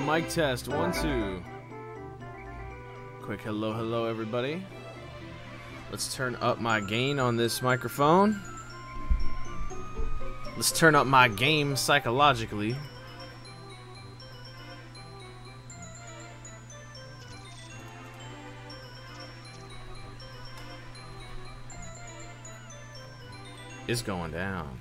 mic test, 1, 2. Quick hello everybody. Let's turn up my gain on this microphone. Let's turn up my game psychologically. It's going down.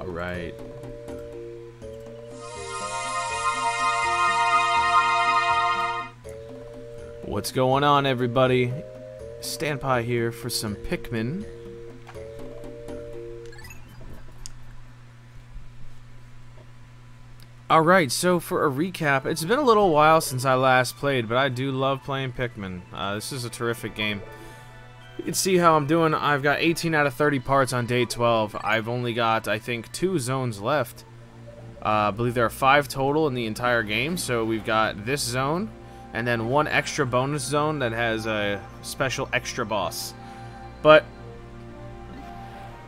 Right. What's going on, everybody? Stanpai here for some Pikmin. Alright, so for a recap, it's been a little while since I last played, but I do love playing Pikmin. This is a terrific game. You can see how I'm doing. I've got 18 out of 30 parts on day 12. I've only got, I think, 2 zones left. I believe there are 5 total in the entire game. So we've got this zone, and then 1 extra bonus zone that has a special extra boss. But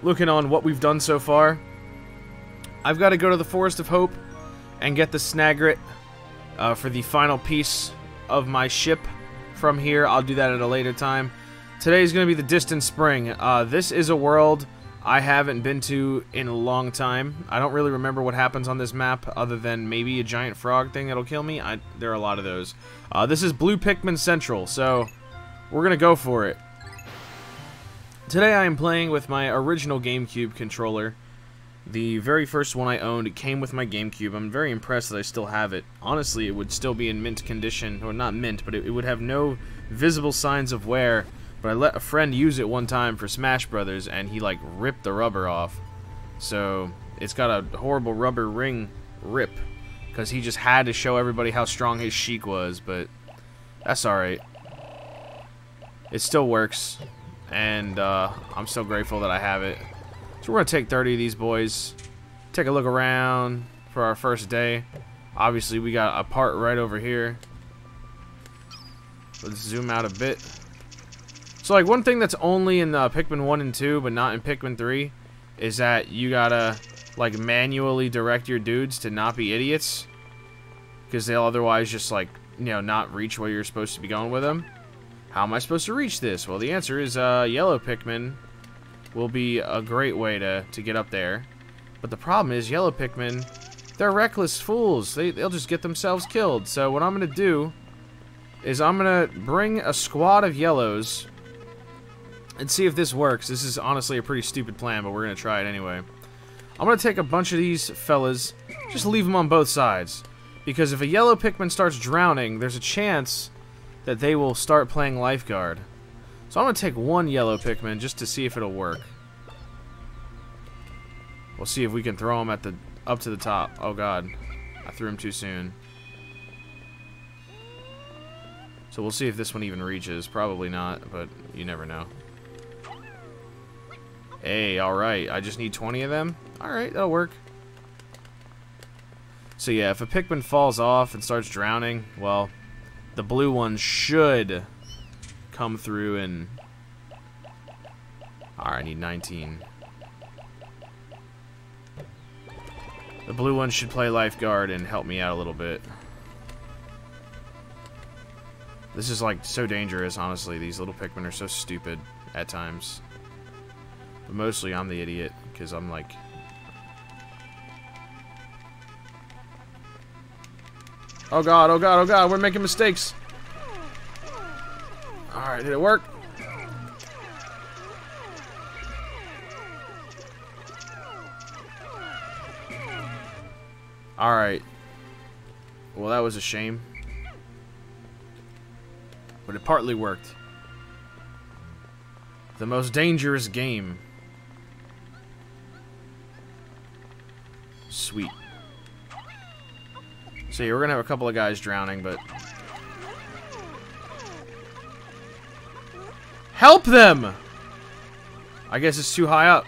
looking on what we've done so far, I've got to go to the Forest of Hope and get the Snagret for the final piece of my ship from here. I'll do that at a later time. Today is going to be the Distant Spring. This is a world I haven't been to in a long time. I don't really remember what happens on this map other than maybe a giant frog thing that'll kill me. There are a lot of those. This is Blue Pikmin Central, so we're going to go for it. Today I am playing with my original GameCube controller. The very first one I owned, it came with my GameCube. I'm very impressed that I still have it. Honestly, it would still be in mint condition, or not mint, but it would have no visible signs of wear. But I let a friend use it one time for Smash Brothers, and he, like, ripped the rubber off. So, it's got a horrible rubber ring rip, because he just had to show everybody how strong his Sheik was, but that's alright. It still works, and I'm so grateful that I have it. So we're going to take 30 of these boys, take a look around for our first day. Obviously, we got a part right over here. Let's zoom out a bit. So, like, one thing that's only in Pikmin 1 and 2, but not in Pikmin 3, is that you gotta, like, manually direct your dudes to not be idiots. Because they'll otherwise just, like, you know, not reach where you're supposed to be going with them. How am I supposed to reach this? Well, the answer is, yellow Pikmin will be a great way to get up there. But the problem is, yellow Pikmin, they're reckless fools. They'll just get themselves killed. So, what I'm gonna do is I'm gonna bring a squad of yellows and see if this works. This is honestly a pretty stupid plan, but we're going to try it anyway. I'm going to take a bunch of these fellas, just leave them on both sides. Because if a yellow Pikmin starts drowning, there's a chance that they will start playing lifeguard. So I'm going to take 1 yellow Pikmin just to see if it'll work. We'll see if we can throw him up to the top. Oh god, I threw him too soon. So we'll see if this one even reaches. Probably not, but you never know. Hey, alright, I just need 20 of them? Alright, that'll work. So yeah, if a Pikmin falls off and starts drowning, well, the blue one should come through and... Alright, I need 19. The blue one should play lifeguard and help me out a little bit. This is like so dangerous, honestly. These little Pikmin are so stupid at times. But mostly I'm the idiot, because I'm like... Oh god, oh god, oh god, we're making mistakes! Alright, did it work? Alright. Well, that was a shame. But it partly worked. The most dangerous game. Sweet. So yeah, we're gonna have a couple of guys drowning, but... Help them! I guess it's too high up.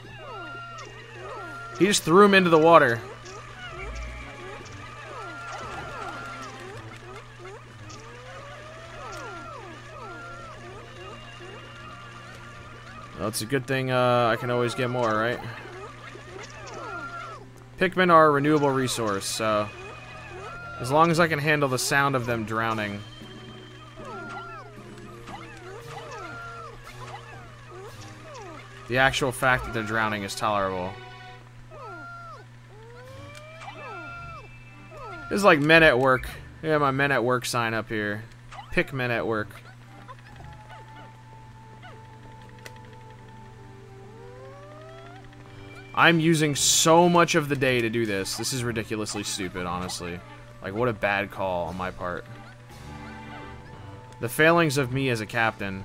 He just threw him into the water. Well, it's a good thing I can always get more, right? Pikmin are a renewable resource, so... As long as I can handle the sound of them drowning. The actual fact that they're drowning is tolerable. This is like men at work. Yeah, my men at work sign up here. Pikmin at work. I'm using so much of the day to do this. This is ridiculously stupid, honestly. Like, what a bad call on my part. The failings of me as a captain.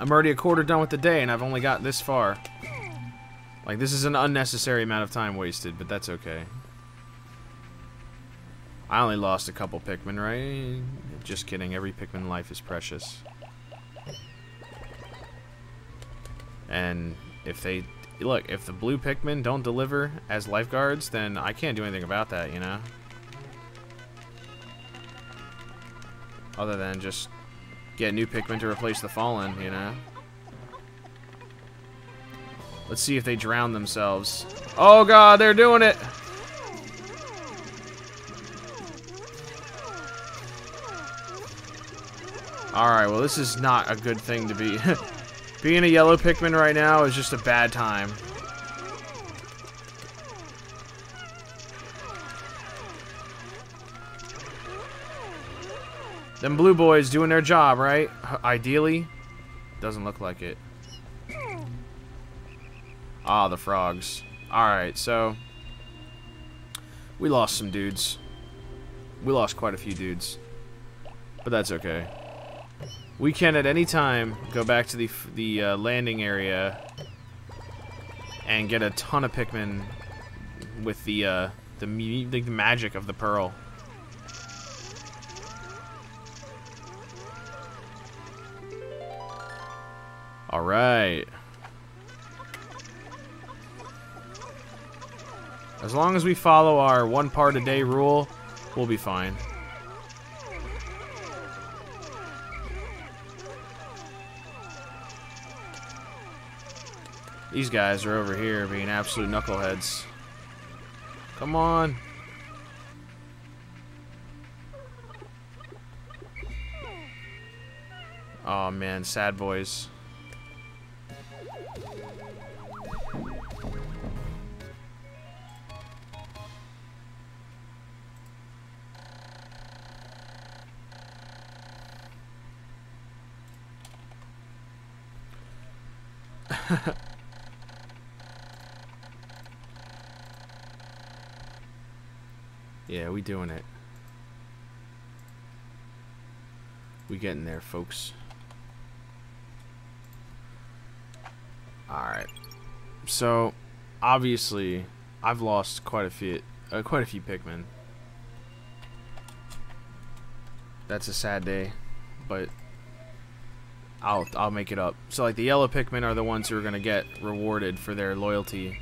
I'm already a quarter done with the day, and I've only got this far. Like, this is an unnecessary amount of time wasted, but that's okay. I only lost a couple Pikmin, right? Just kidding. Every Pikmin life is precious. And if they... Look, if the blue Pikmin don't deliver as lifeguards, then I can't do anything about that, you know? Other than just get new Pikmin to replace the fallen, you know? Let's see if they drown themselves. Oh god, they're doing it! Alright, well this is not a good thing to be... Being a yellow Pikmin right now is just a bad time. Them blue boys doing their job, right? Ideally. Doesn't look like it. Ah, the frogs. Alright, so... We lost some dudes. We lost quite a few dudes. But that's okay. We can at any time go back to the landing area and get a ton of Pikmin with the magic of the pearl. All right. As long as we follow our 1 part a day rule, we'll be fine. These guys are over here being absolute knuckleheads. Come on. Oh man, sad boys. Yeah, we doing it. We getting there, folks. Alright. So, obviously, I've lost quite a few Pikmin. That's a sad day, but I'll make it up. So, like, the yellow Pikmin are the ones who are gonna get rewarded for their loyalty.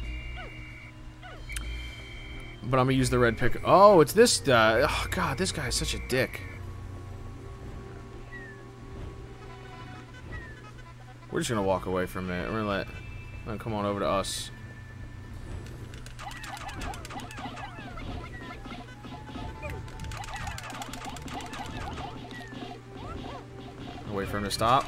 But I'm gonna use the red pick. Oh, it's this guy. Oh god, this guy is such a dick. We're just gonna walk away for a minute. We're gonna let them come on over to us. Wait for him to stop.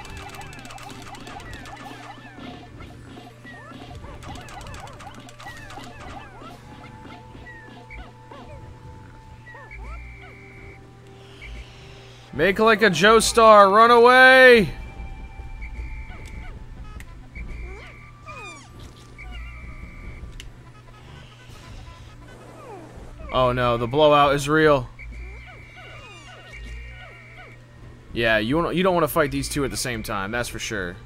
Make like a Joestar, run away! Oh no, the blowout is real. Yeah, you don't want to fight these two at the same time, that's for sure.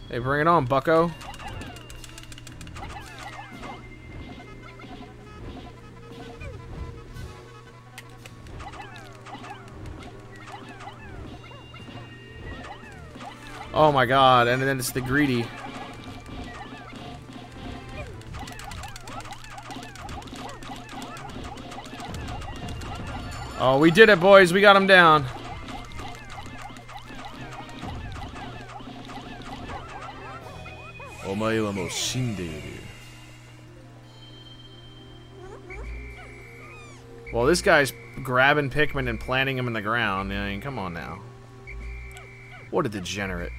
Hey, bring it on, bucko. Oh my god, and then it's the greedy. Oh, we did it, boys. We got him down. Well, this guy's grabbing Pikmin and planting him in the ground. I mean, come on now. What a degenerate.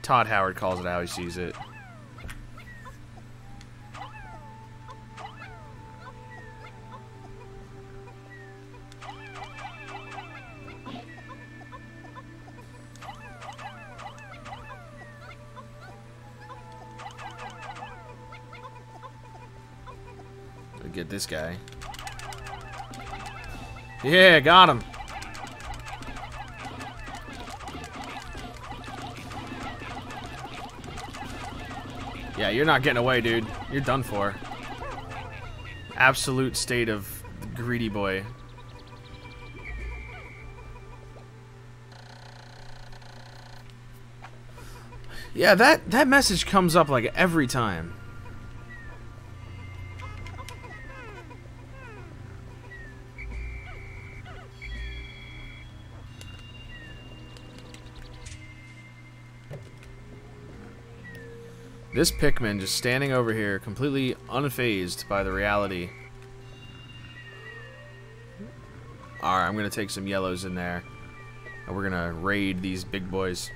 Todd Howard calls it how he sees it. Get this guy. Yeah, got him. Yeah, you're not getting away, dude. You're done for. Absolute state of greedy boy. Yeah, that message comes up like every time. This Pikmin just standing over here, completely unfazed by the reality. Alright, I'm gonna take some yellows in there. And we're gonna raid these big boys.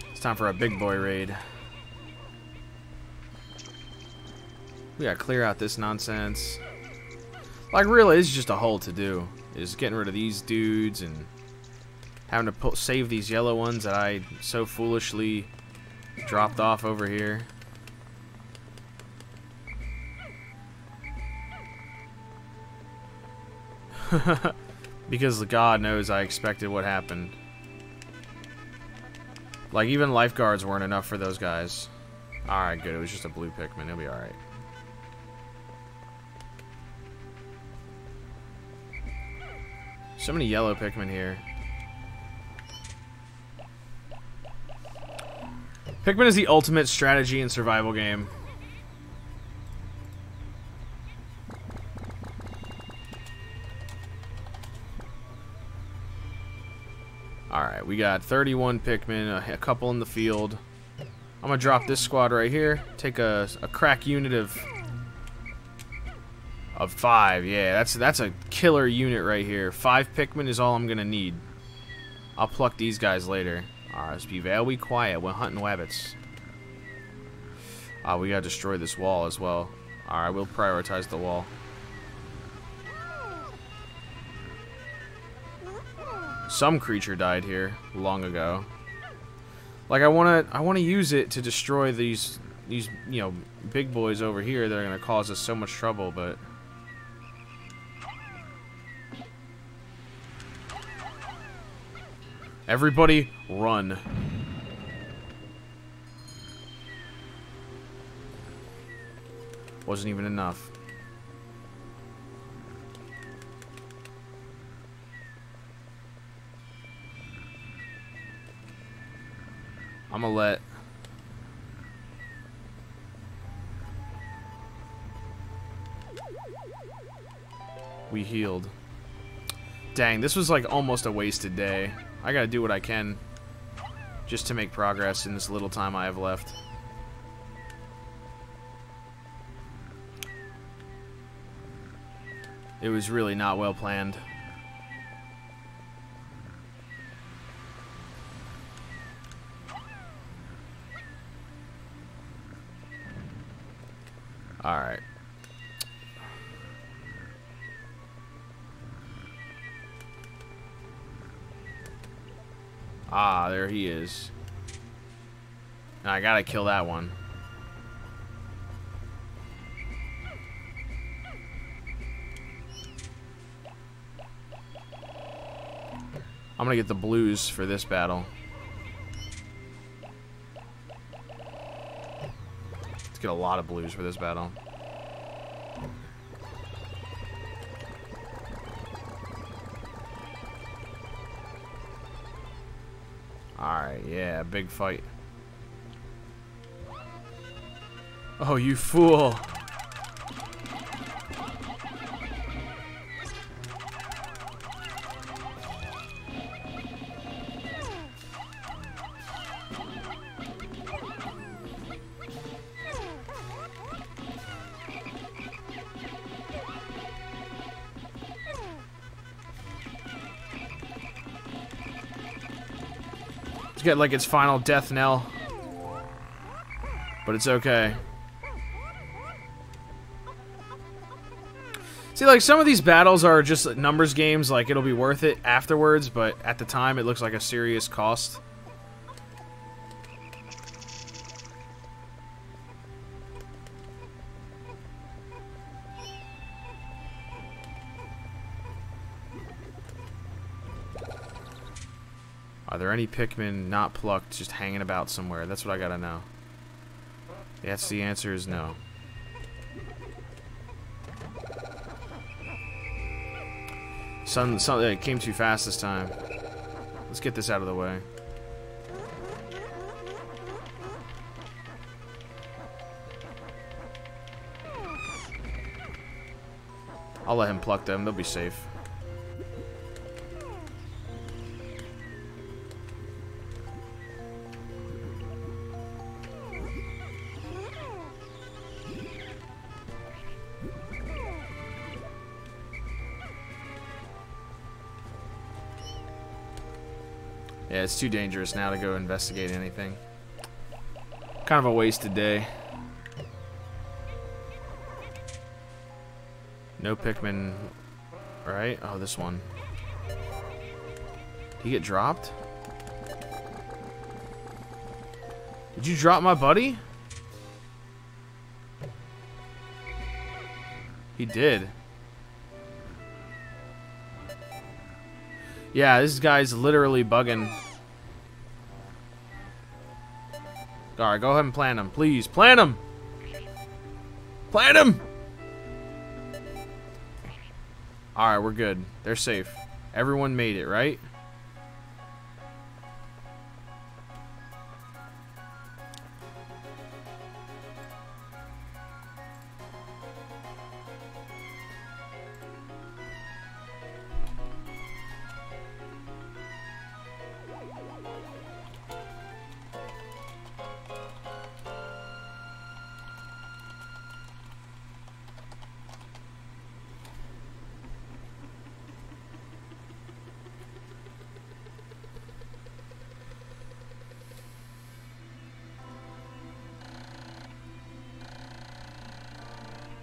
It's time for a big boy raid. We gotta clear out this nonsense. Like, really, it's just a whole to-do. Is getting rid of these dudes and having to save these yellow ones that I so foolishly dropped off over here. Because God knows I expected what happened. Like, even lifeguards weren't enough for those guys. Alright, good. It was just a blue Pikmin. It'll be alright. So many yellow Pikmin here. Pikmin is the ultimate strategy and survival game. Alright, we got 31 Pikmin, a couple in the field. I'm gonna drop this squad right here. Take a crack unit of 5. Yeah, that's a killer unit right here. 5 Pikmin is all I'm gonna need. I'll pluck these guys later. Alright, let's be very quiet. We're hunting rabbits. We gotta destroy this wall as well. Alright, we'll prioritize the wall. Some creature died here long ago. Like, I wanna use it to destroy these you know, big boys over here that are gonna cause us so much trouble, but everybody run. Wasn't even enough. I'm gonna let... We healed. Dang, this was like almost a wasted day. I gotta do what I can just to make progress in this little time I have left. It was really not well planned. Alright. Ah, there he is. Now I gotta kill that one. I'm gonna get the blues for this battle. Let's get a lot of blues for this battle. Alright, yeah, big fight. Oh, you fool! It's got like its final death knell. But it's okay. See, like, some of these battles are just numbers games, like, it'll be worth it afterwards, but at the time, it looks like a serious cost. Are there any Pikmin not plucked just hanging about somewhere? That's what I gotta know. Yes, the answer is no. It came too fast this time. Let's get this out of the way. I'll let him pluck them. They'll be safe. Yeah, it's too dangerous now to go investigate anything. Kind of a wasted day. No Pikmin, right? Oh, this one. Did he get dropped? Did you drop my buddy? He did. Yeah, this guy's literally bugging. Alright, go ahead and plant him. Please, plant him! Plant him! Alright, we're good. They're safe. Everyone made it, right?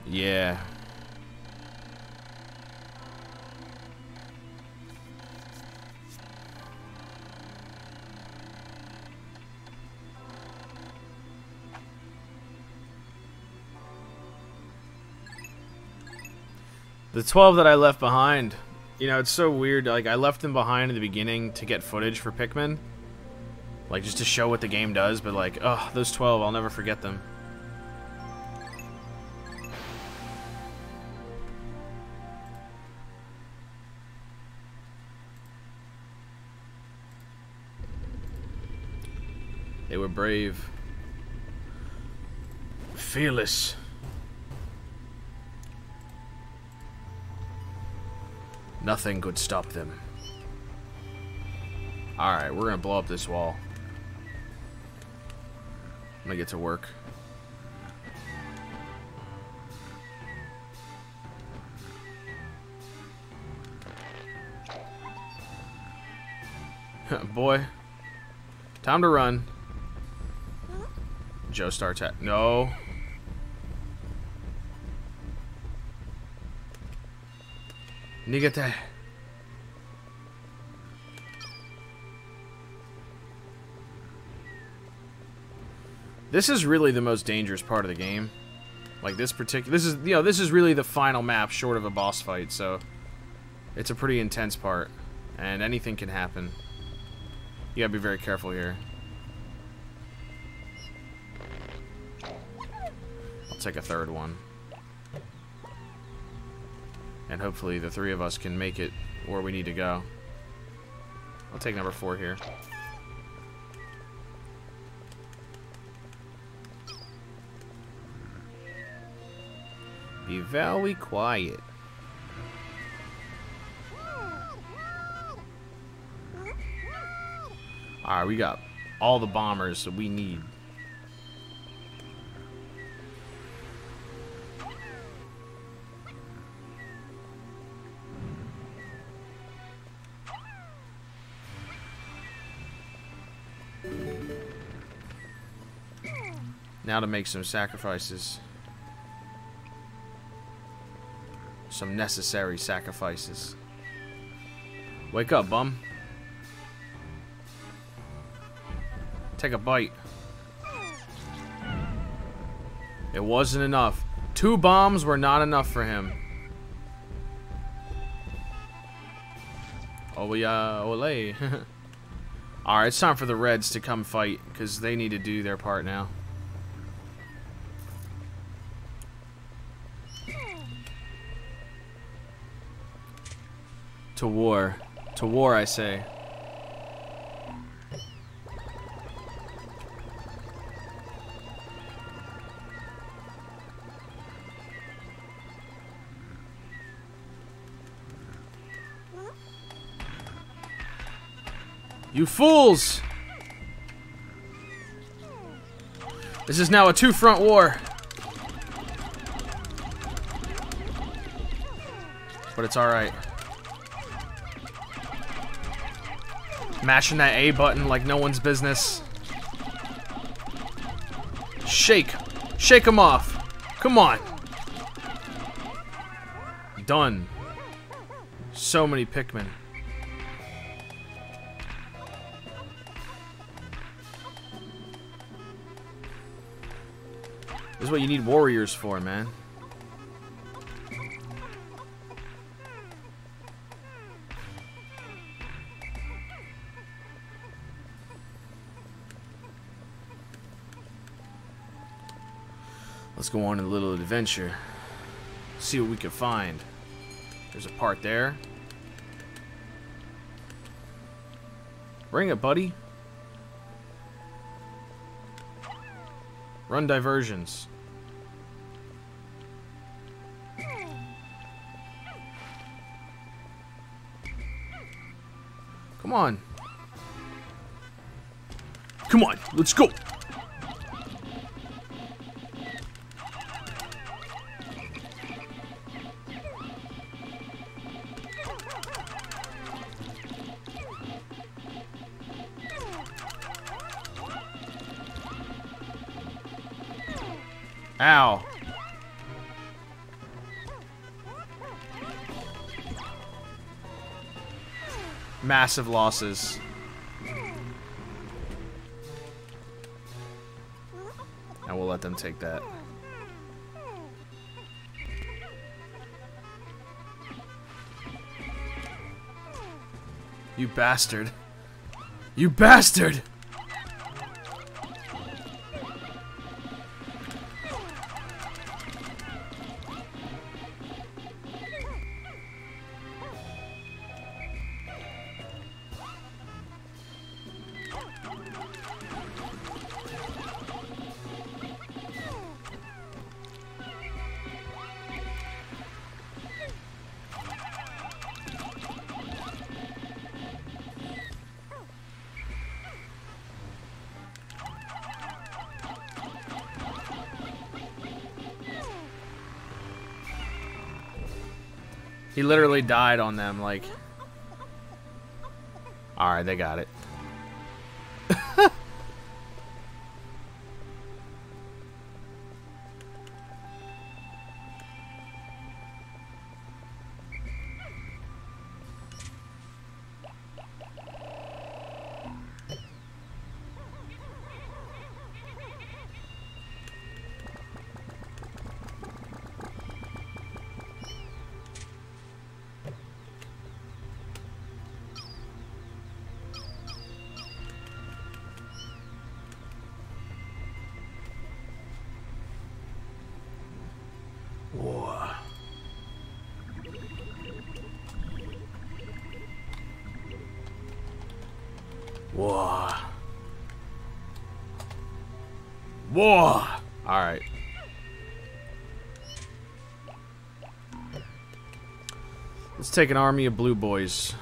Yeah. The 12 that I left behind, you know, it's so weird. Like, I left them behind in the beginning to get footage for Pikmin. Like, just to show what the game does, but like, ugh, those 12, I'll never forget them. They were brave. Fearless. Nothing could stop them. Alright, we're gonna blow up this wall. I'm gonna get to work. Boy. Time to run. Joe starts at... No. Nigate. This is really the most dangerous part of the game. Like this particular... This is, you know, this is really the final map short of a boss fight, so... It's a pretty intense part. And anything can happen. You gotta be very careful here. I'll take a third one. And hopefully the three of us can make it where we need to go. I'll take number 4 here. Be very quiet. Alright, we got all the bombers that we need. Now to make some sacrifices. Some necessary sacrifices. Wake up, bum. Take a bite. It wasn't enough. 2 bombs were not enough for him. Oh yeah, ole. Alright, it's time for the Reds to come fight, because they need to do their part now. To war. To war, I say. You fools! This is now a 2-front war. But it's alright. Mashing that A button like no one's business. Shake. Shake them off. Come on. Done. So many Pikmin. This is what you need warriors for, man. Let's go on a little adventure. See what we can find. There's a part there. Bring it, buddy. Run diversions. Come on. Come on, let's go. Ow. Massive losses. And we'll let them take that. You bastard. You bastard! He literally died on them, like... Alright, they got it. Whoa. Whoa. Whoa. Alright. Let's take an army of blue boys.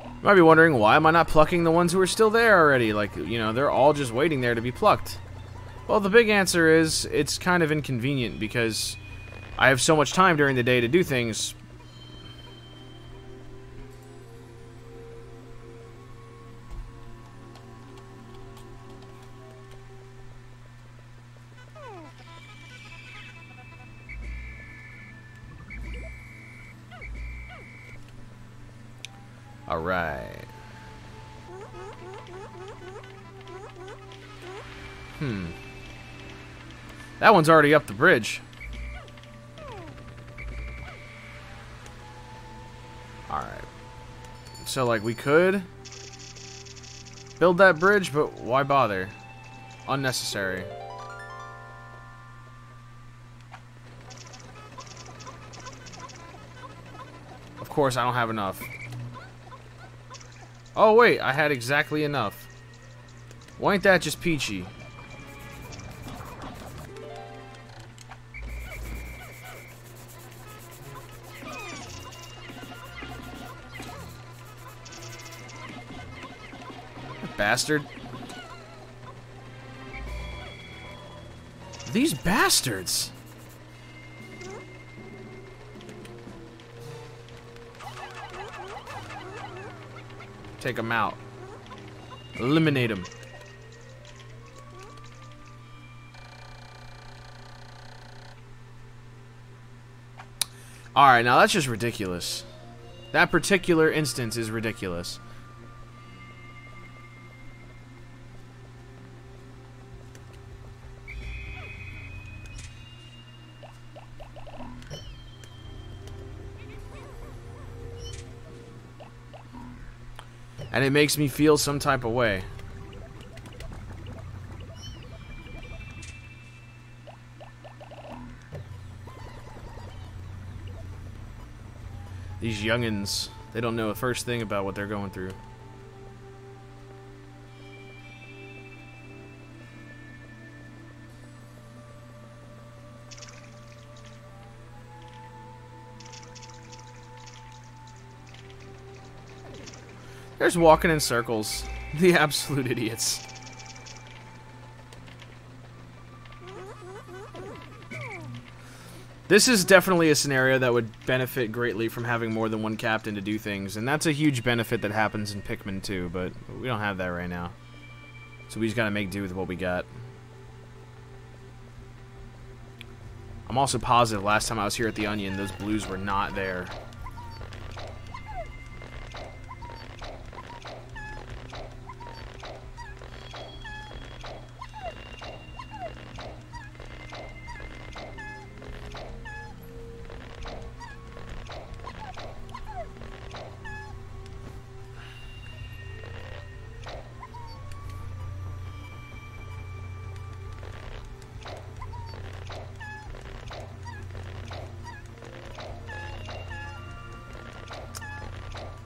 You might be wondering, why am I not plucking the ones who are still there already? Like, you know, they're all just waiting there to be plucked. Well, the big answer is, it's kind of inconvenient because I have so much time during the day to do things. All right. That one's already up the bridge. Alright. So, like, we could build that bridge, but why bother? Unnecessary. Of course, I don't have enough. Oh, wait, I had exactly enough. Why ain't that just peachy? Bastard. These bastards. Take them out. Eliminate them. Alright, now that's just ridiculous. That particular instance is ridiculous. And it makes me feel some type of way. These youngins, they don't know the first thing about what they're going through. They're just walking in circles. The absolute idiots. This is definitely a scenario that would benefit greatly from having more than one captain to do things, and that's a huge benefit that happens in Pikmin 2, but we don't have that right now. So we just gotta make do with what we got. I'm also positive last time I was here at the Onion, those blues were not there.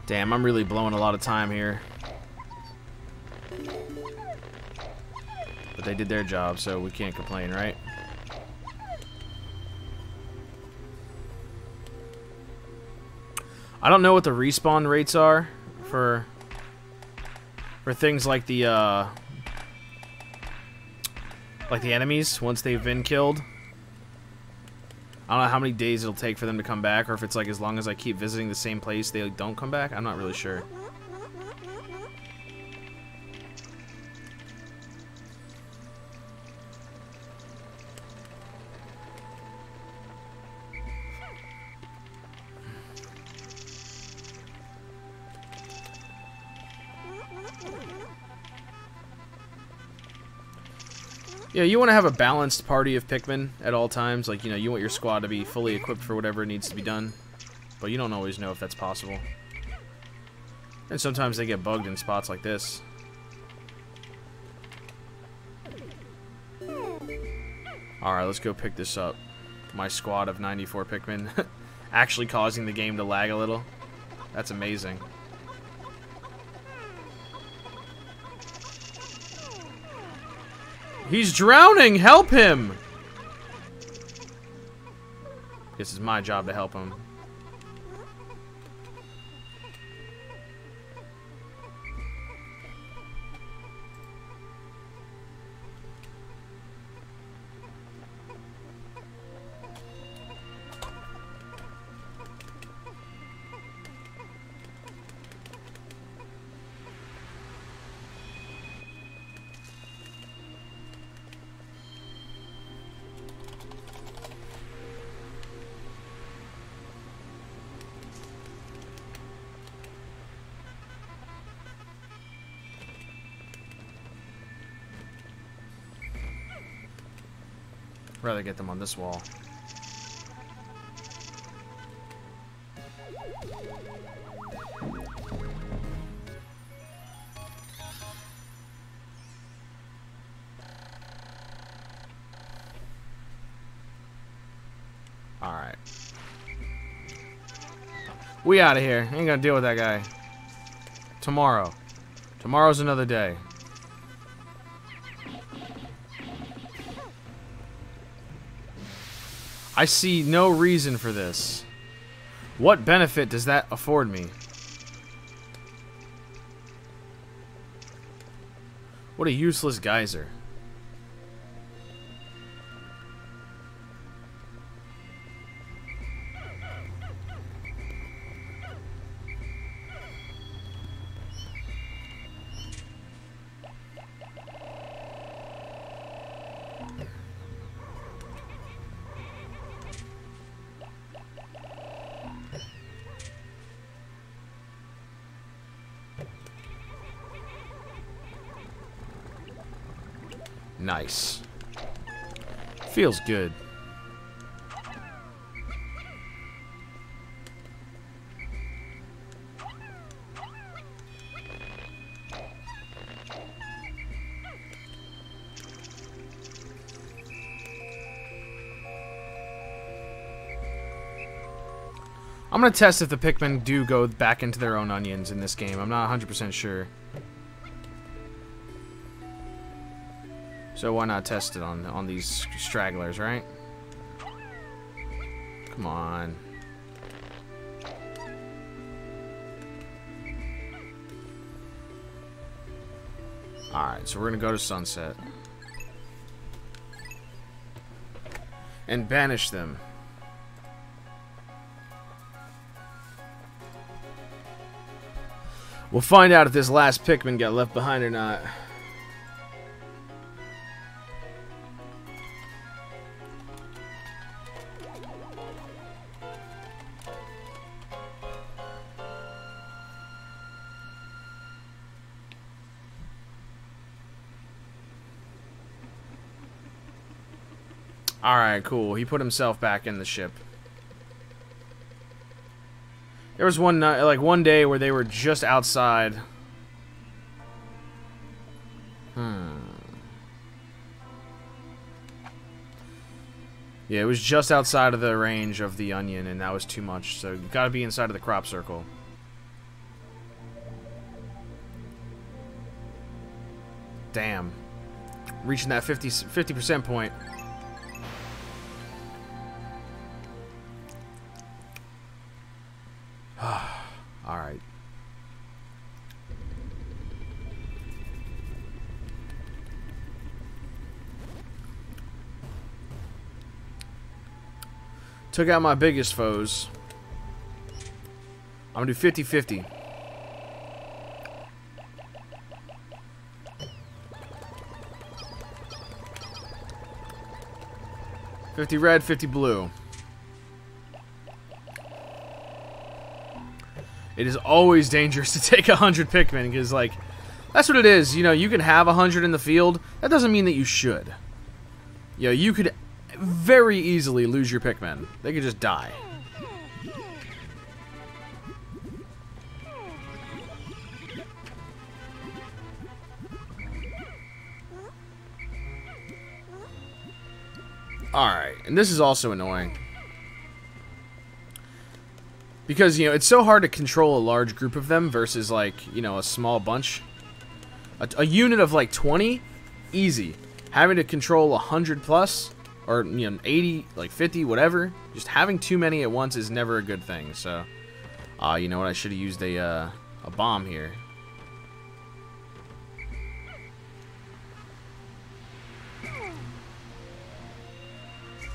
Damn, I'm really blowing a lot of time here. But they did their job, so we can't complain, right? I don't know what the respawn rates are for things like the enemies once they've been killed. I don't know how many days it'll take for them to come back, or if it's like as long as I keep visiting the same place, they don't come back. I'm not really sure. Yeah, you want to have a balanced party of Pikmin at all times. Like, you know, you want your squad to be fully equipped for whatever needs to be done. But you don't always know if that's possible. And sometimes they get bugged in spots like this. Alright, let's go pick this up. My squad of 94 Pikmin. Actually causing the game to lag a little. That's amazing. He's drowning! Help him! Guess it's my job to help him. Rather get them on this wall. Alright. We out of here. Ain't gonna deal with that guy. Tomorrow. Tomorrow's another day. I see no reason for this. What benefit does that afford me? What a useless geyser. Nice. Feels good. I'm gonna test if the Pikmin do go back into their own onions in this game. I'm not 100% sure. So why not test it on these stragglers, right? Come on. Alright, so we're gonna go to Sunset. And banish them. We'll find out if this last Pikmin got left behind or not. Alright, cool. He put himself back in the ship. There was one night, like one day where they were just outside. Yeah, it was just outside of the range of the onion, and that was too much. So you gotta be inside of the crop circle. Damn. Reaching that 50% point. Alright. Took out my biggest foes. I'm gonna do 50-50. $50 red, 50 blue. It is always dangerous to take 100 Pikmin, because, like, that's what it is. You know, you can have 100 in the field. That doesn't mean that you should. You know, you could very easily lose your Pikmin. They could just die. Alright, and this is also annoying. Because, you know, it's so hard to control a large group of them versus, like, you know, a small bunch. A unit of, like, 20, easy. Having to control 100 plus, or, you know, 80, like, 50, whatever. Just having too many at once is never a good thing, so. You know what, I should have used a bomb here.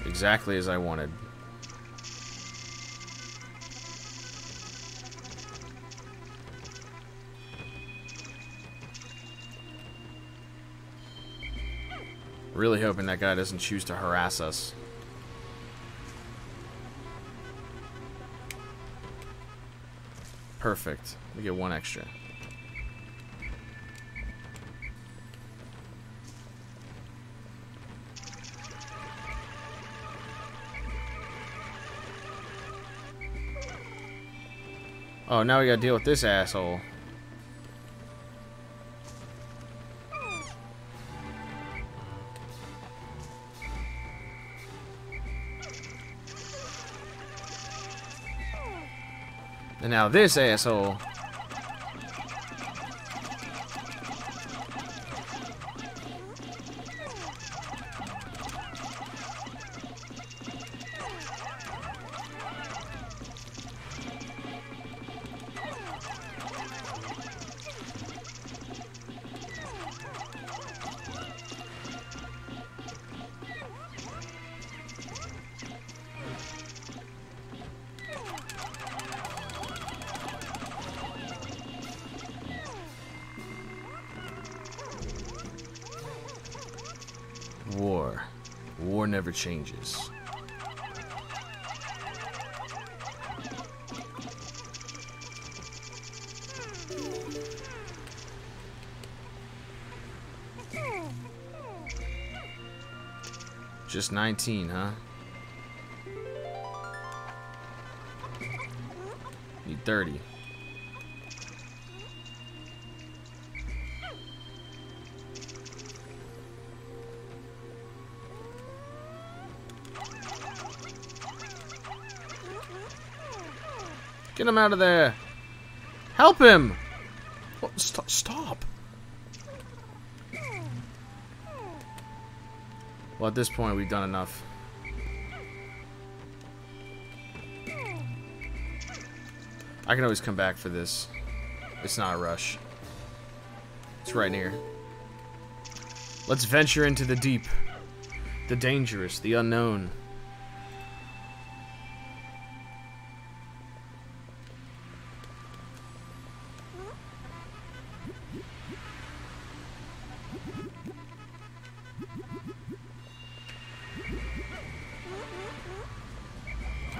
Exactly as I wanted. Really hoping that guy doesn't choose to harass us. Perfect. We get one extra. Oh, now we gotta deal with this asshole. And now this asshole. War. War never changes. Just 19, huh? Need 30. Get him out of there. Help him. Oh, stop. Well, at this point, we've done enough. I can always come back for this. It's not a rush. It's right near. Let's venture into the deep. The dangerous, the unknown.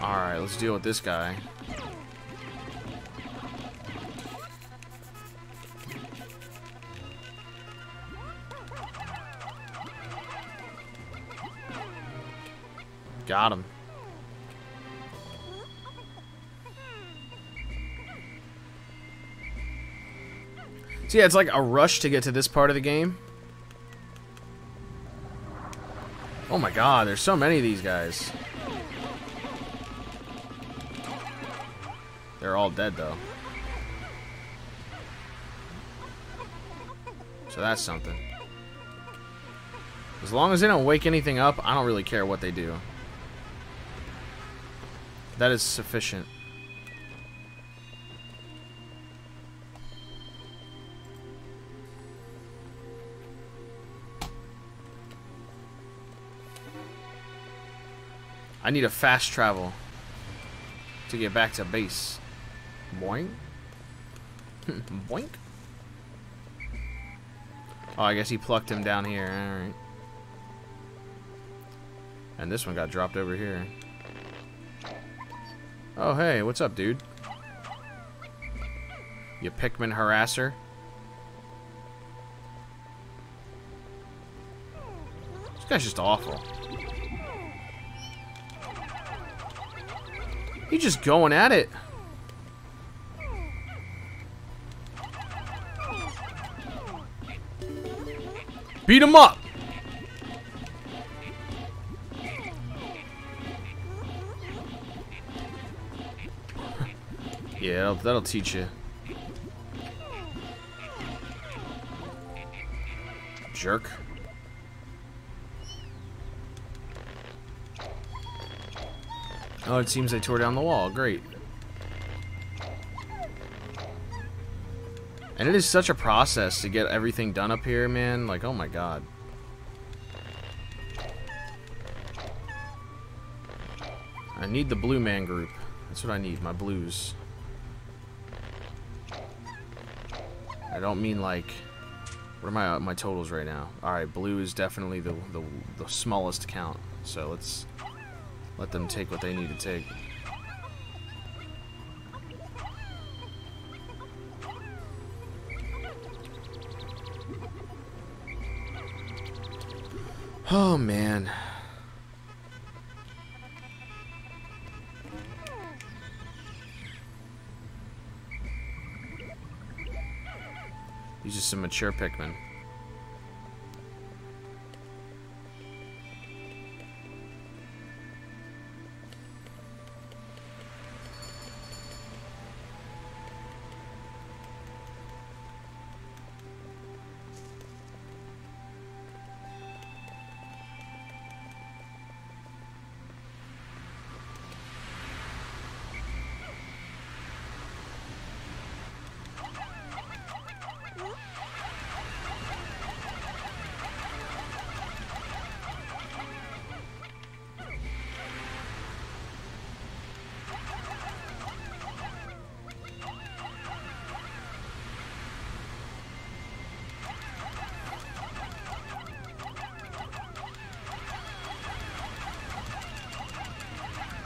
Alright, let's deal with this guy. Got him. So yeah, it's like a rush to get to this part of the game. Oh my god, there's so many of these guys. They're all dead, though. So that's something. As long as they don't wake anything up, I don't really care what they do. That is sufficient. I need a fast travel to get back to base. Boink. Boink. Oh, I guess he plucked him down here. Alright. And this one got dropped over here. Oh, hey, what's up, dude? You Pikmin harasser. This guy's just awful. He's just going at it. Beat him up! Yeah, that'll teach you. Jerk. Oh, it seems they tore down the wall. Great. And it is such a process to get everything done up here, man. Like, oh my god. I need the blue man group. That's what I need, my blues. I don't mean like... What are my totals right now? Alright, blue is definitely the smallest count. So let's let them take what they need to take. Oh, man. He's just a mature Pikmin.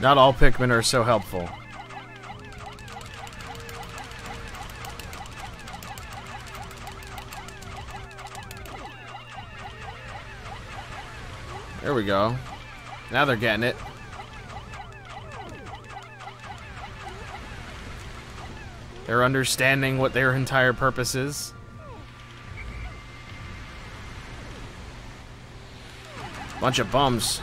Not all Pikmin are so helpful. There we go. Now they're getting it. They're understanding what their entire purpose is. Bunch of bums.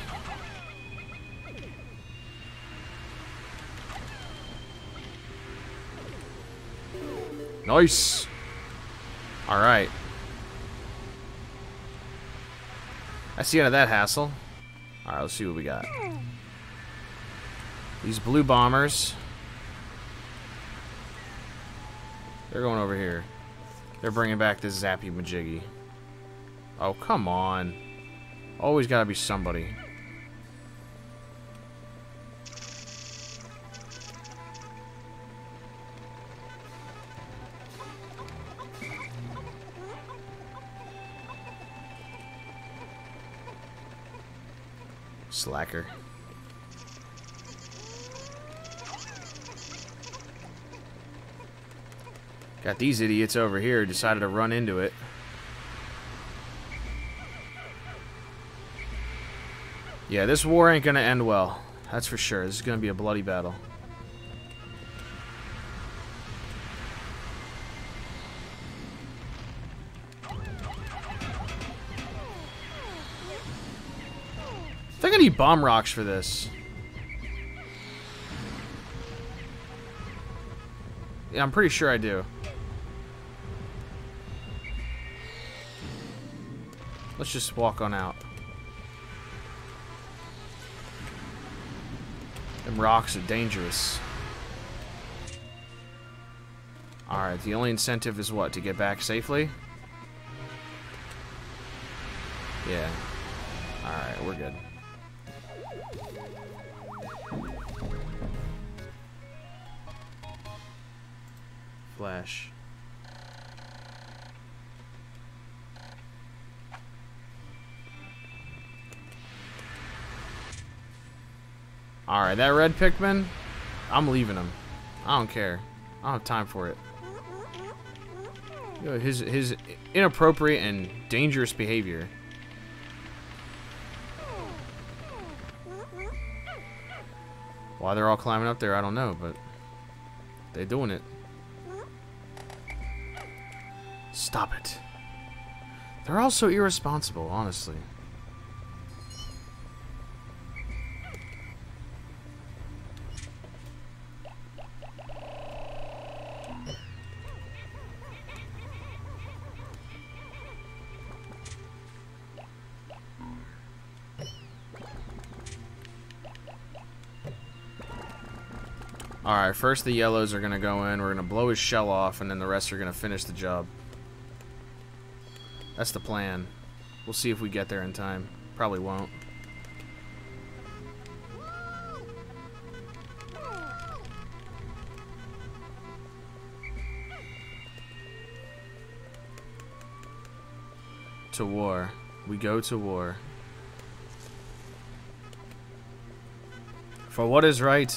Nice. All right. That's the end of that hassle. All right, let's see what we got. These blue bombers. They're going over here. They're bringing back this Zappy Majiggy. Oh, come on. Always gotta be somebody. Slacker. Got these idiots over here who decided to run into it. Yeah, this war ain't gonna end well. That's for sure. This is gonna be a bloody battle. I think I need bomb rocks for this. Yeah, I'm pretty sure I do. Let's just walk on out. Them rocks are dangerous. Alright, the only incentive is what? To get back safely? Yeah. Alright, we're good. Flash. Alright, that red Pikmin, I'm leaving him. I don't care. I don't have time for it. You know, his inappropriate and dangerous behavior. Why they're all climbing up there, I don't know, but they're doing it. Stop it. They're all so irresponsible, honestly. Alright, first the yellows are going to go in. We're going to blow his shell off, and then the rest are going to finish the job. That's the plan. We'll see if we get there in time. Probably won't. To war. We go to war. For what is right.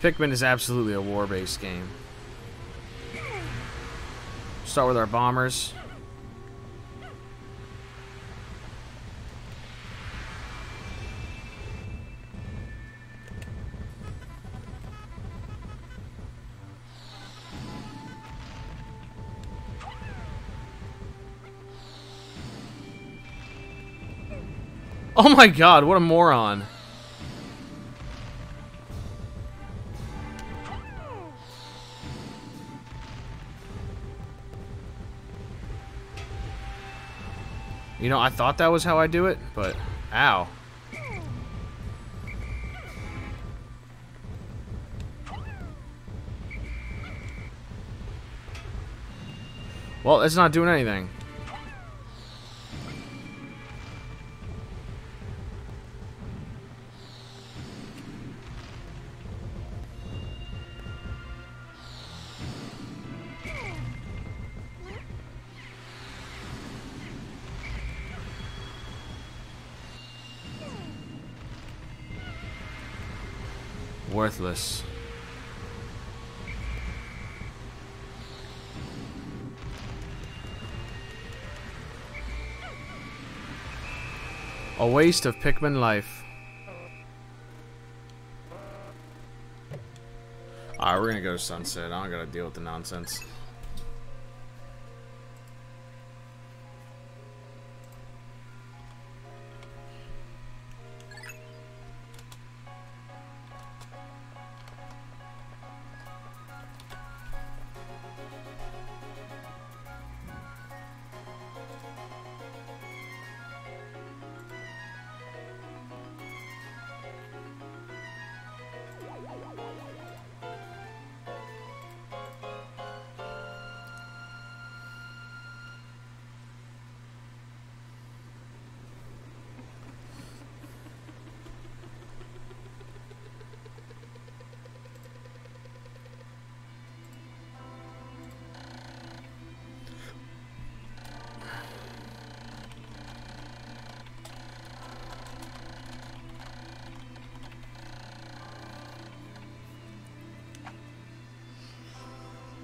Pikmin is absolutely a war-based game. Start with our bombers. Oh my god, what a moron. You know, I thought that was how I do it, but ow. Well, it's not doing anything. Worthless. A waste of Pikmin life. Alright, we're gonna go to Sunset. I don't gotta deal with the nonsense.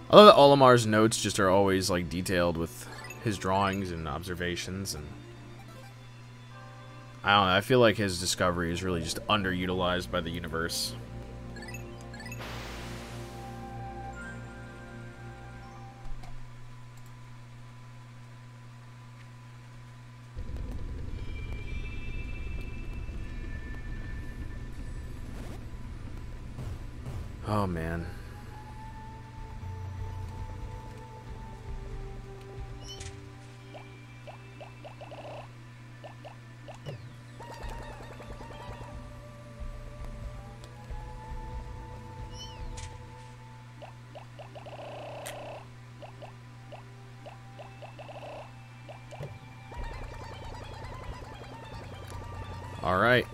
I love that Olimar's notes just are always like detailed with his drawings and observations, and I don't know, I feel like his discovery is really just underutilized by the universe. Oh man. Alright.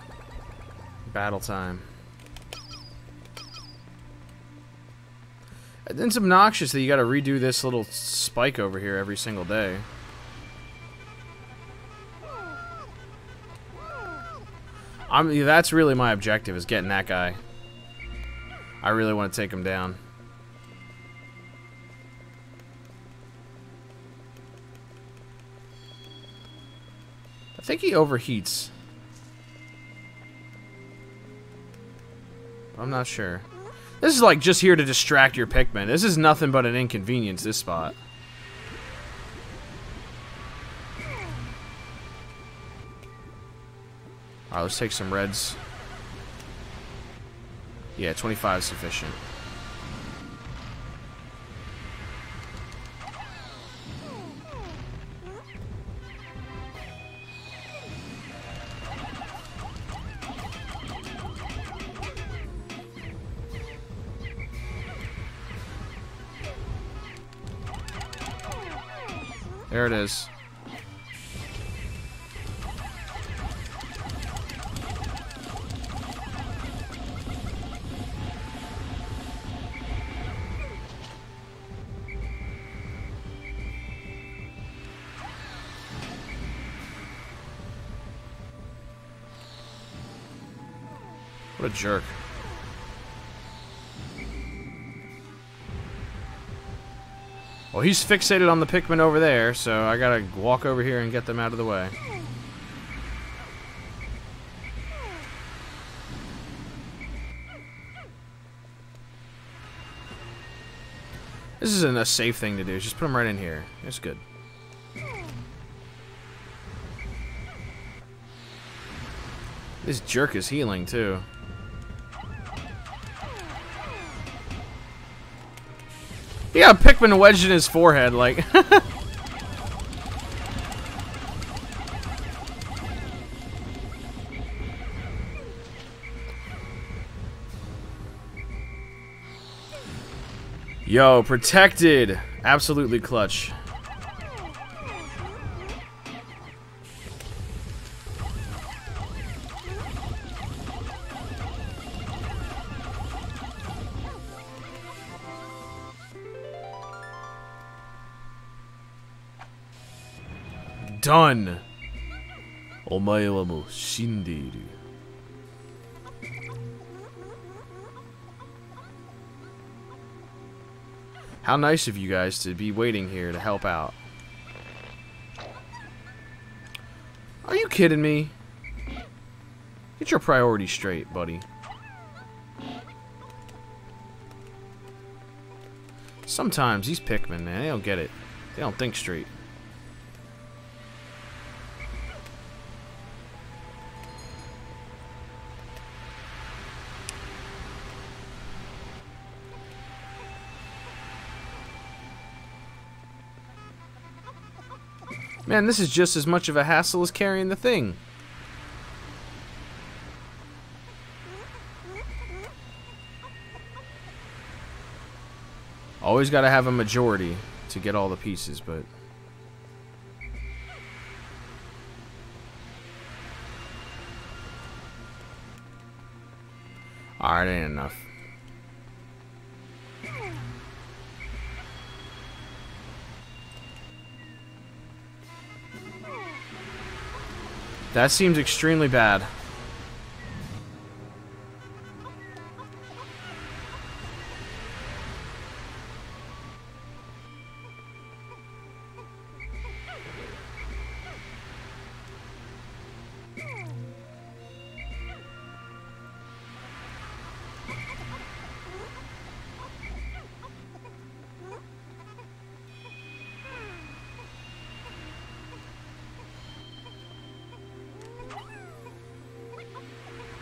Battle time. It's obnoxious that you gotta redo this little spike over here every single day. That's really my objective, is getting that guy. I really want to take him down. I think he overheats. I'm not sure. This is like just here to distract your Pikmin. This is nothing but an inconvenience, this spot. Alright, let's take some reds. Yeah, 25 is sufficient. There it is. What a jerk. Well, he's fixated on the Pikmin over there, so I gotta walk over here and get them out of the way. This isn't a safe thing to do. Just put them right in here. It's good. This jerk is healing, too. He got a Pikmin wedged in his forehead, like... Yo, protected! Absolutely clutch. Done. Omae wa mo shindeiru. How nice of you guys to be waiting here to help out. Are you kidding me? Get your priorities straight, buddy. Sometimes these Pikmin, man, they don't get it. They don't think straight. Man, this is just as much of a hassle as carrying the thing. Always gotta have a majority to get all the pieces, but... Alright, ain't enough. That seems extremely bad.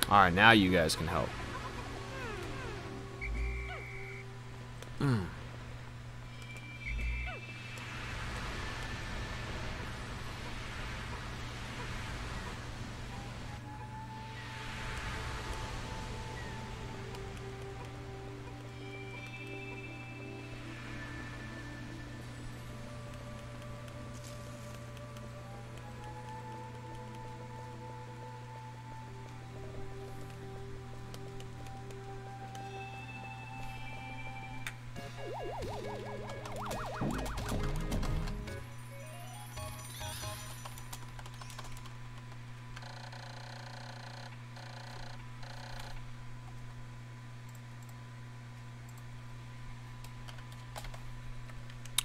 Alright, now you guys can help.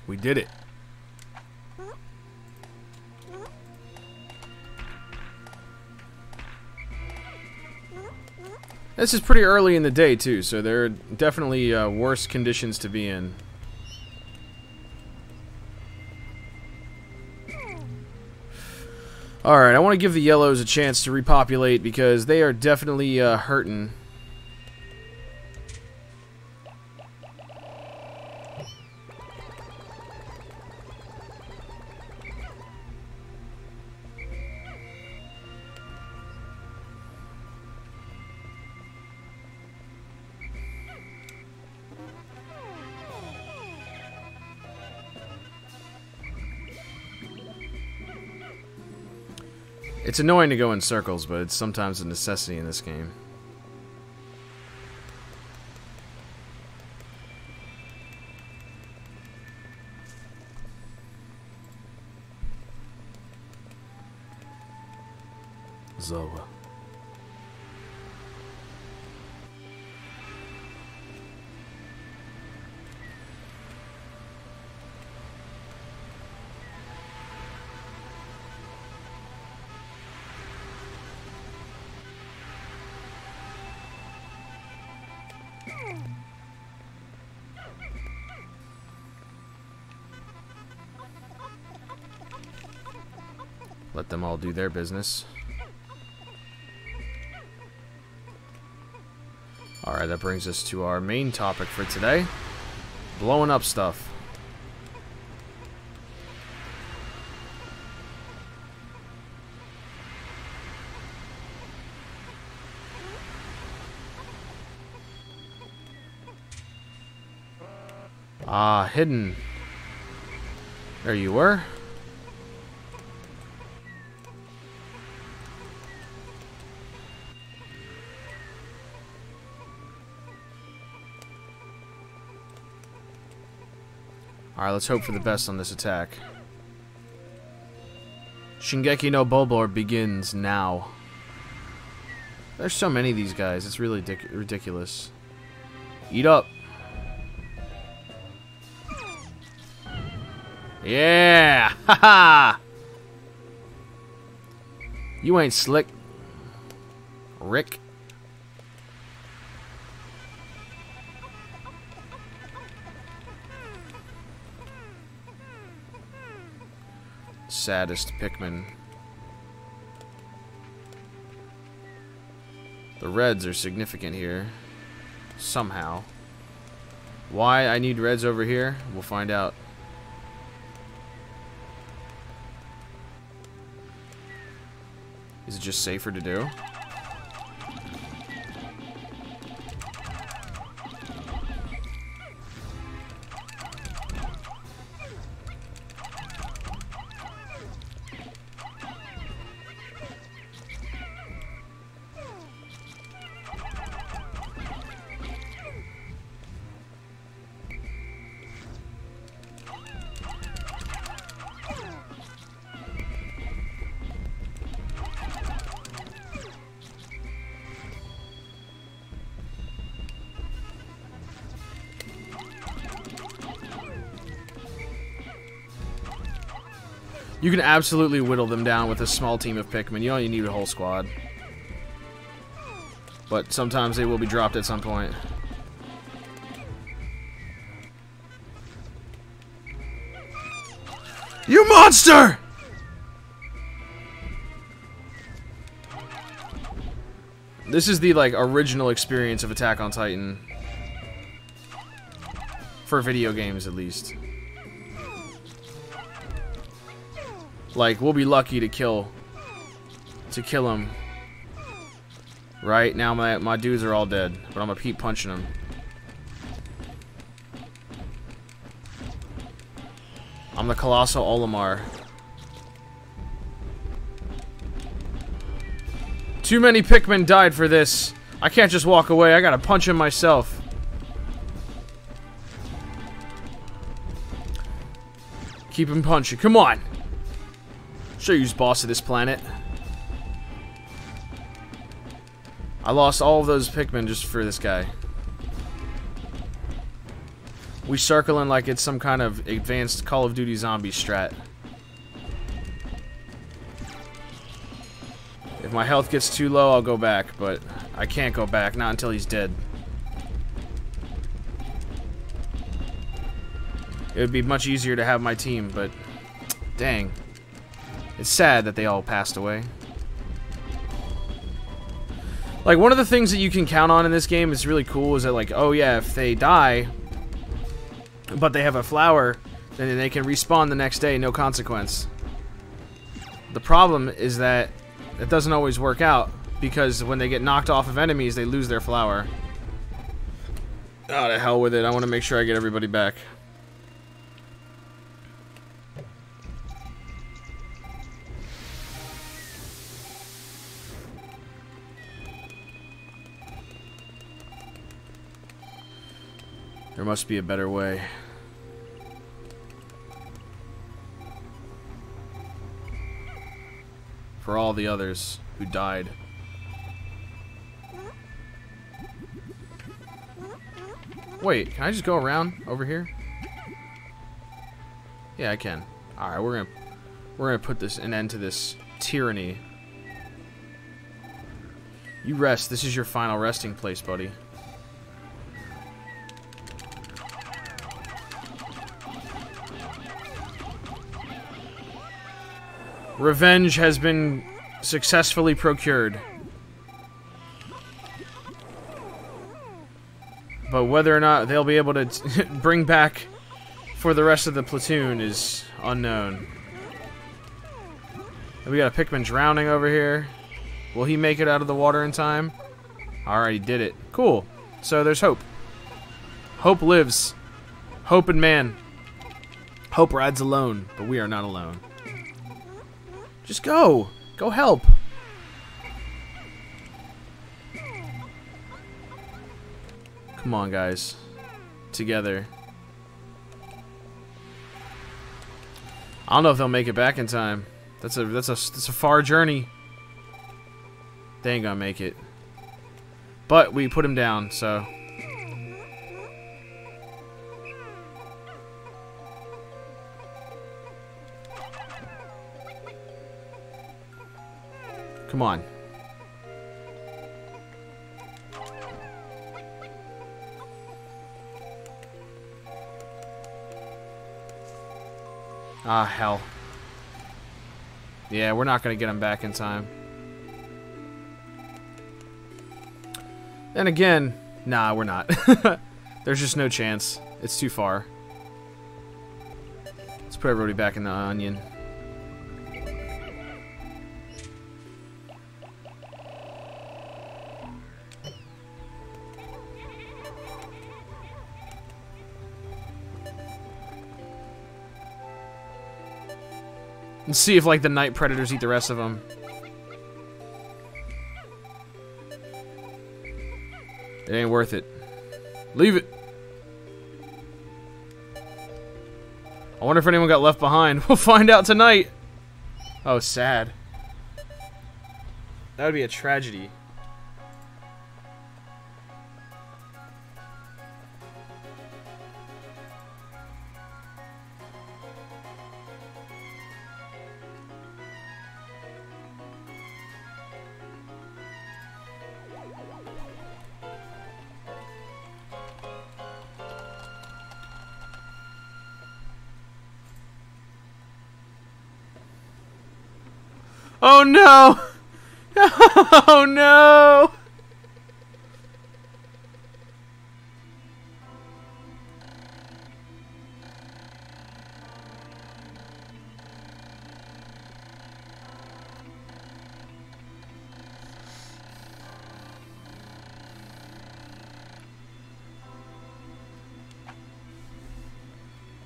We did it. This is pretty early in the day, too, so there are definitely worse conditions to be in. Alright, I want to give the yellows a chance to repopulate because they are definitely hurting. It's annoying to go in circles, but it's sometimes a necessity in this game. Zoa. Let them all do their business. Alright, that brings us to our main topic for today. Blowing up stuff. Ah, hidden. There you were. Alright, let's hope for the best on this attack. Shingeki no Bulbor begins now. There's so many of these guys, it's really ridiculous. Eat up. Yeah! Haha! You ain't slick, Rick. Saddest Pikmin. The reds are significant here. Somehow. Why I need reds over here? We'll find out. Is it just safer to do? You can absolutely whittle them down with a small team of Pikmin. You only need a whole squad. But sometimes they will be dropped at some point. You monster! This is the, like, original experience of Attack on Titan. For video games, at least. Like, we'll be lucky to kill him. Right now, my dudes are all dead, but I'm gonna keep punching them. I'm the Colossal Olimar. Too many Pikmin died for this. I can't just walk away. I gotta punch him myself. Keep him punching. Come on. Show you who's boss of this planet. I lost all of those Pikmin just for this guy. We circling like it's some kind of advanced Call of Duty zombie strat. If my health gets too low, I'll go back, but I can't go back, not until he's dead. It would be much easier to have my team, but dang. It's sad that they all passed away. Like, one of the things that you can count on in this game is really cool is that, like, oh yeah, if they die, but they have a flower, then they can respawn the next day, no consequence. The problem is that it doesn't always work out, because when they get knocked off of enemies, they lose their flower. Oh, to hell with it. I want to make sure I get everybody back. There must be a better way. For all the others who died. Wait, can I just go around over here? Yeah, I can. Alright, we're gonna put this an end to this tyranny. You rest. This is your final resting place, buddy. Revenge has been successfully procured. But whether or not they'll be able to bring back for the rest of the platoon is unknown. We got a Pikmin drowning over here. Will he make it out of the water in time? Alright, he did it. Cool. So there's hope. Hope lives. Hope in man. Hope rides alone, but we are not alone. Just go! Go help! Come on, guys. Together. I don't know if they'll make it back in time. That's a far journey. They ain't gonna make it. But we put him down, so. Come on. Ah, hell. Yeah, we're not gonna get him back in time. Then again, nah, we're not. There's just no chance. It's too far. Let's put everybody back in the onion. And see if, like, the night predators eat the rest of them. It ain't worth it. Leave it. I wonder if anyone got left behind. We'll find out tonight. Oh, sad. That would be a tragedy. Oh no! Oh no!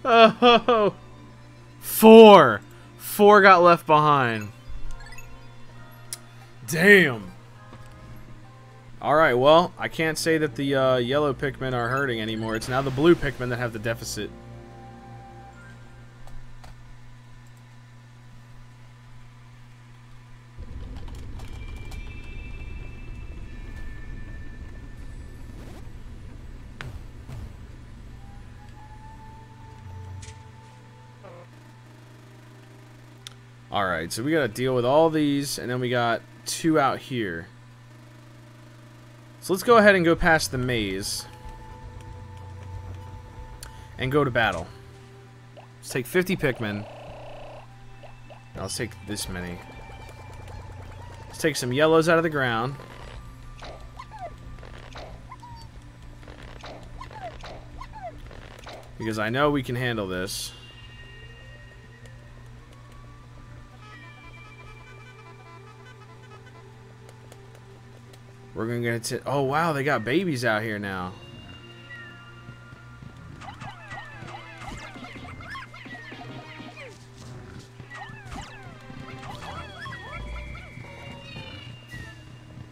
Oh, four got left behind. Damn. Alright, well, I can't say that the yellow Pikmin are hurting anymore. It's now the blue Pikmin that have the deficit. Alright, so we gotta deal with all these, and then we got 2 out here. So let's go ahead and go past the maze. And go to battle. Let's take 50 Pikmin. Now let's take this many. Let's take some yellows out of the ground. Because I know we can handle this. We're gonna get it. Oh wow, they got babies out here now.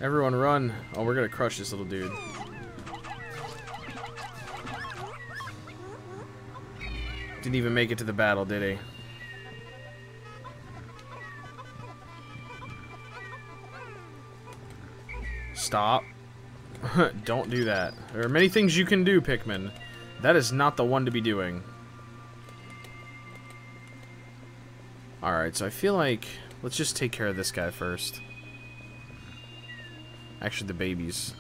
Everyone run. Oh, we're gonna crush this little dude. Didn't even make it to the battle, did he? Stop. Don't do that. There are many things you can do, Pikmin. That is not the one to be doing. Alright, so I feel like... let's just take care of this guy first. Actually, the babies.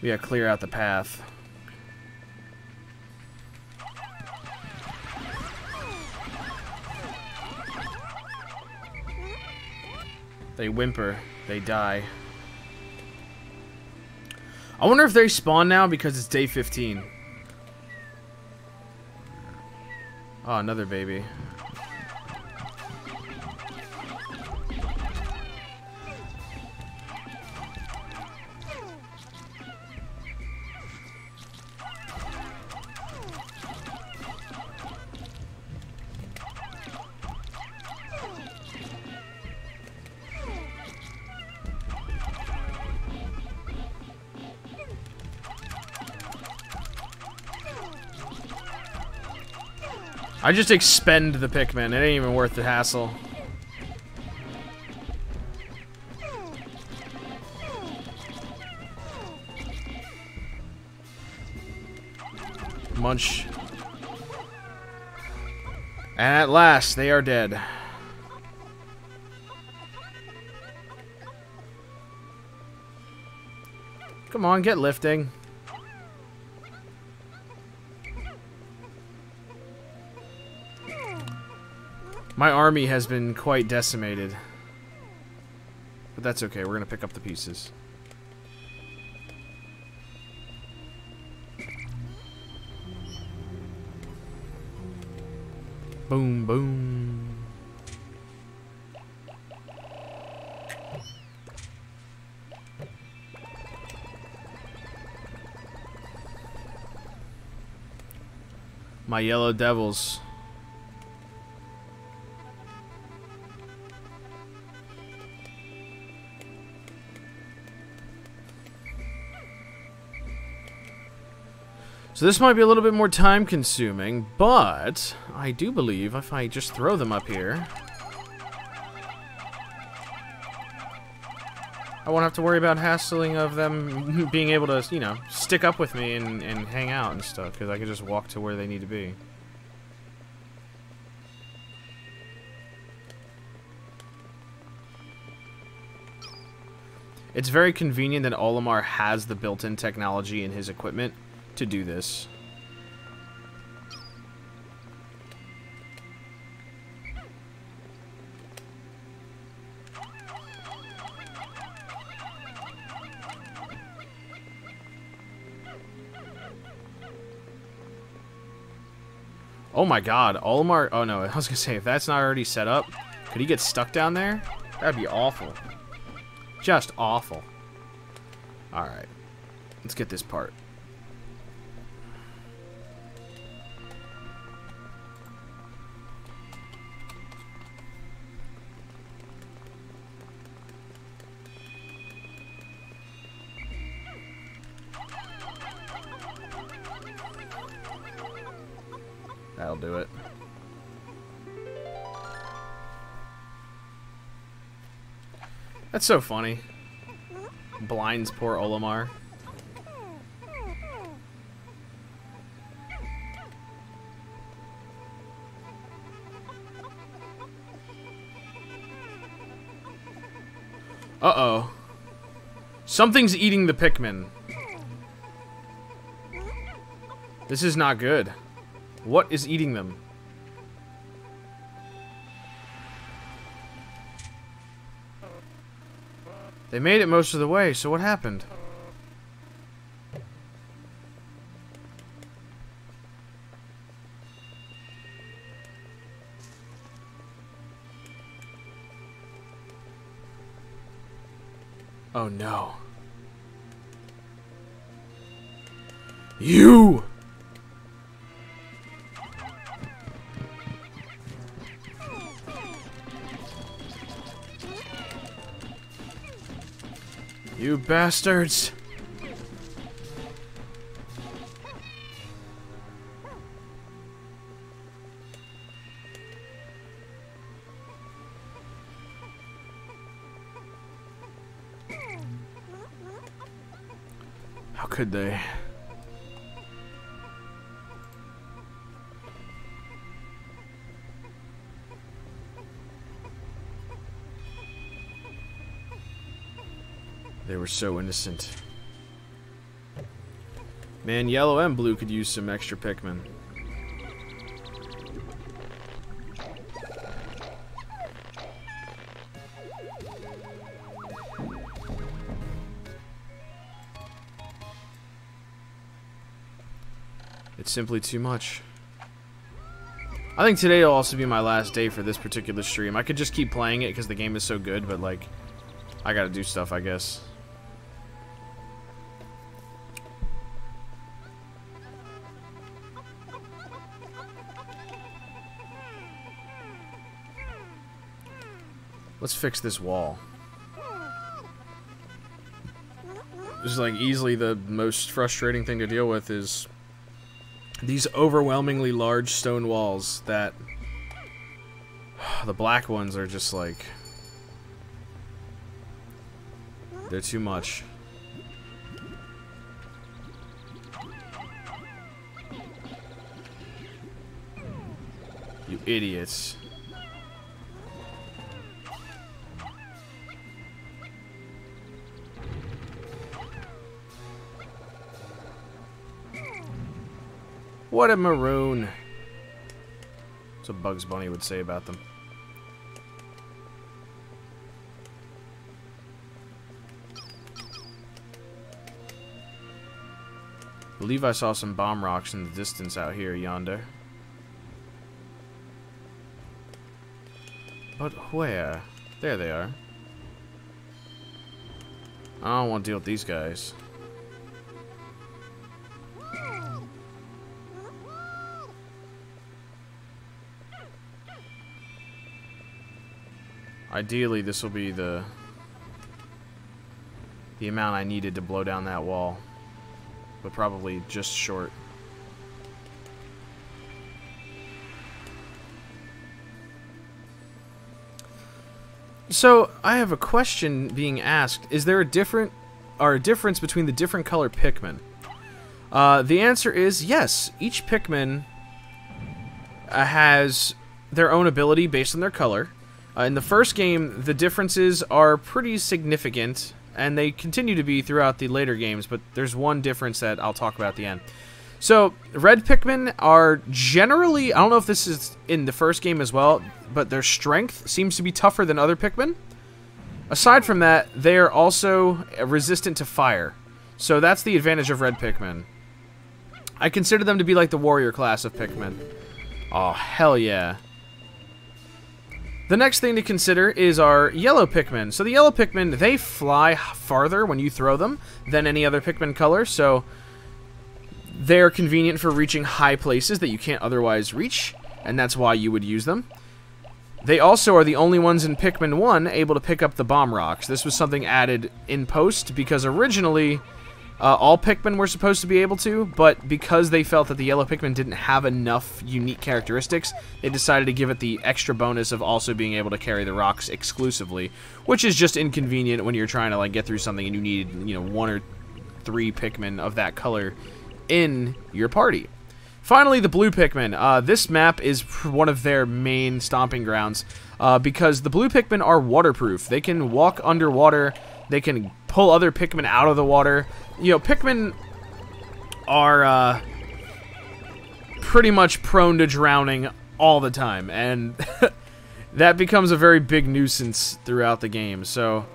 We gotta clear out the path. They whimper. They die. I wonder if they spawn now because it's day 15. Oh, another baby. I just expend the Pikmin. It ain't even worth the hassle. Munch. And at last, they are dead. Come on, get lifting. My army has been quite decimated. But that's okay, we're gonna pick up the pieces. Boom, boom. My yellow devils. So this might be a little bit more time consuming, but I do believe if I just throw them up here, I won't have to worry about hassling of them being able to, you know, stick up with me and hang out and stuff, because I can just walk to where they need to be. It's very convenient that Olimar has the built-in technology in his equipment to do this. Oh my god, Olimar... oh no, I was gonna say, if that's not already set up, could he get stuck down there? That'd be awful. Just awful. Alright. Let's get this part. That'll do it. That's so funny. blinds poor Olimar. Uh-oh. Something's eating the Pikmin. This is not good. What is eating them? They made it most of the way, so what happened? Oh no. You! You bastards! How could they? They were so innocent. Man, yellow and blue could use some extra Pikmin. It's simply too much. I think today will also be my last day for this particular stream. I could just keep playing it because the game is so good, but like, I gotta do stuff, I guess. Let's fix this wall. This is like easily the most frustrating thing to deal with is these overwhelmingly large stone walls that the black ones are just like they're too much. You idiots. What a maroon. That's what Bugs Bunny would say about them. I believe I saw some bomb rocks in the distance out here yonder. But where? There they are. I don't want to deal with these guys. Ideally, this will be the amount I needed to blow down that wall, but probably just short. So, I have a question being asked. Is there a difference between the different color Pikmin? The answer is yes. Each Pikmin has their own ability based on their color. In the first game, the differences are pretty significant, and they continue to be throughout the later games, but there's one difference that I'll talk about at the end. So, red Pikmin are generally, I don't know if this is in the first game as well, but their strength seems to be tougher than other Pikmin. Aside from that, they are also resistant to fire. So that's the advantage of red Pikmin. I consider them to be like the warrior class of Pikmin. Oh, hell yeah. The next thing to consider is our yellow Pikmin. So the yellow Pikmin, they fly farther when you throw them than any other Pikmin color, so they're convenient for reaching high places that you can't otherwise reach, and that's why you would use them. They also are the only ones in Pikmin 1 able to pick up the bomb rocks. This was something added in post, because originally All Pikmin were supposed to be able to, but because they felt that the yellow Pikmin didn't have enough unique characteristics, they decided to give it the extra bonus of also being able to carry the rocks exclusively, which is just inconvenient when you're trying to like get through something and you need, you know, 1 or 3 Pikmin of that color in your party. Finally, the blue Pikmin. This map is one of their main stomping grounds because the blue Pikmin are waterproof. They can walk underwater. They can pull other Pikmin out of the water. You know, Pikmin are pretty much prone to drowning all the time, and that becomes a very big nuisance throughout the game. So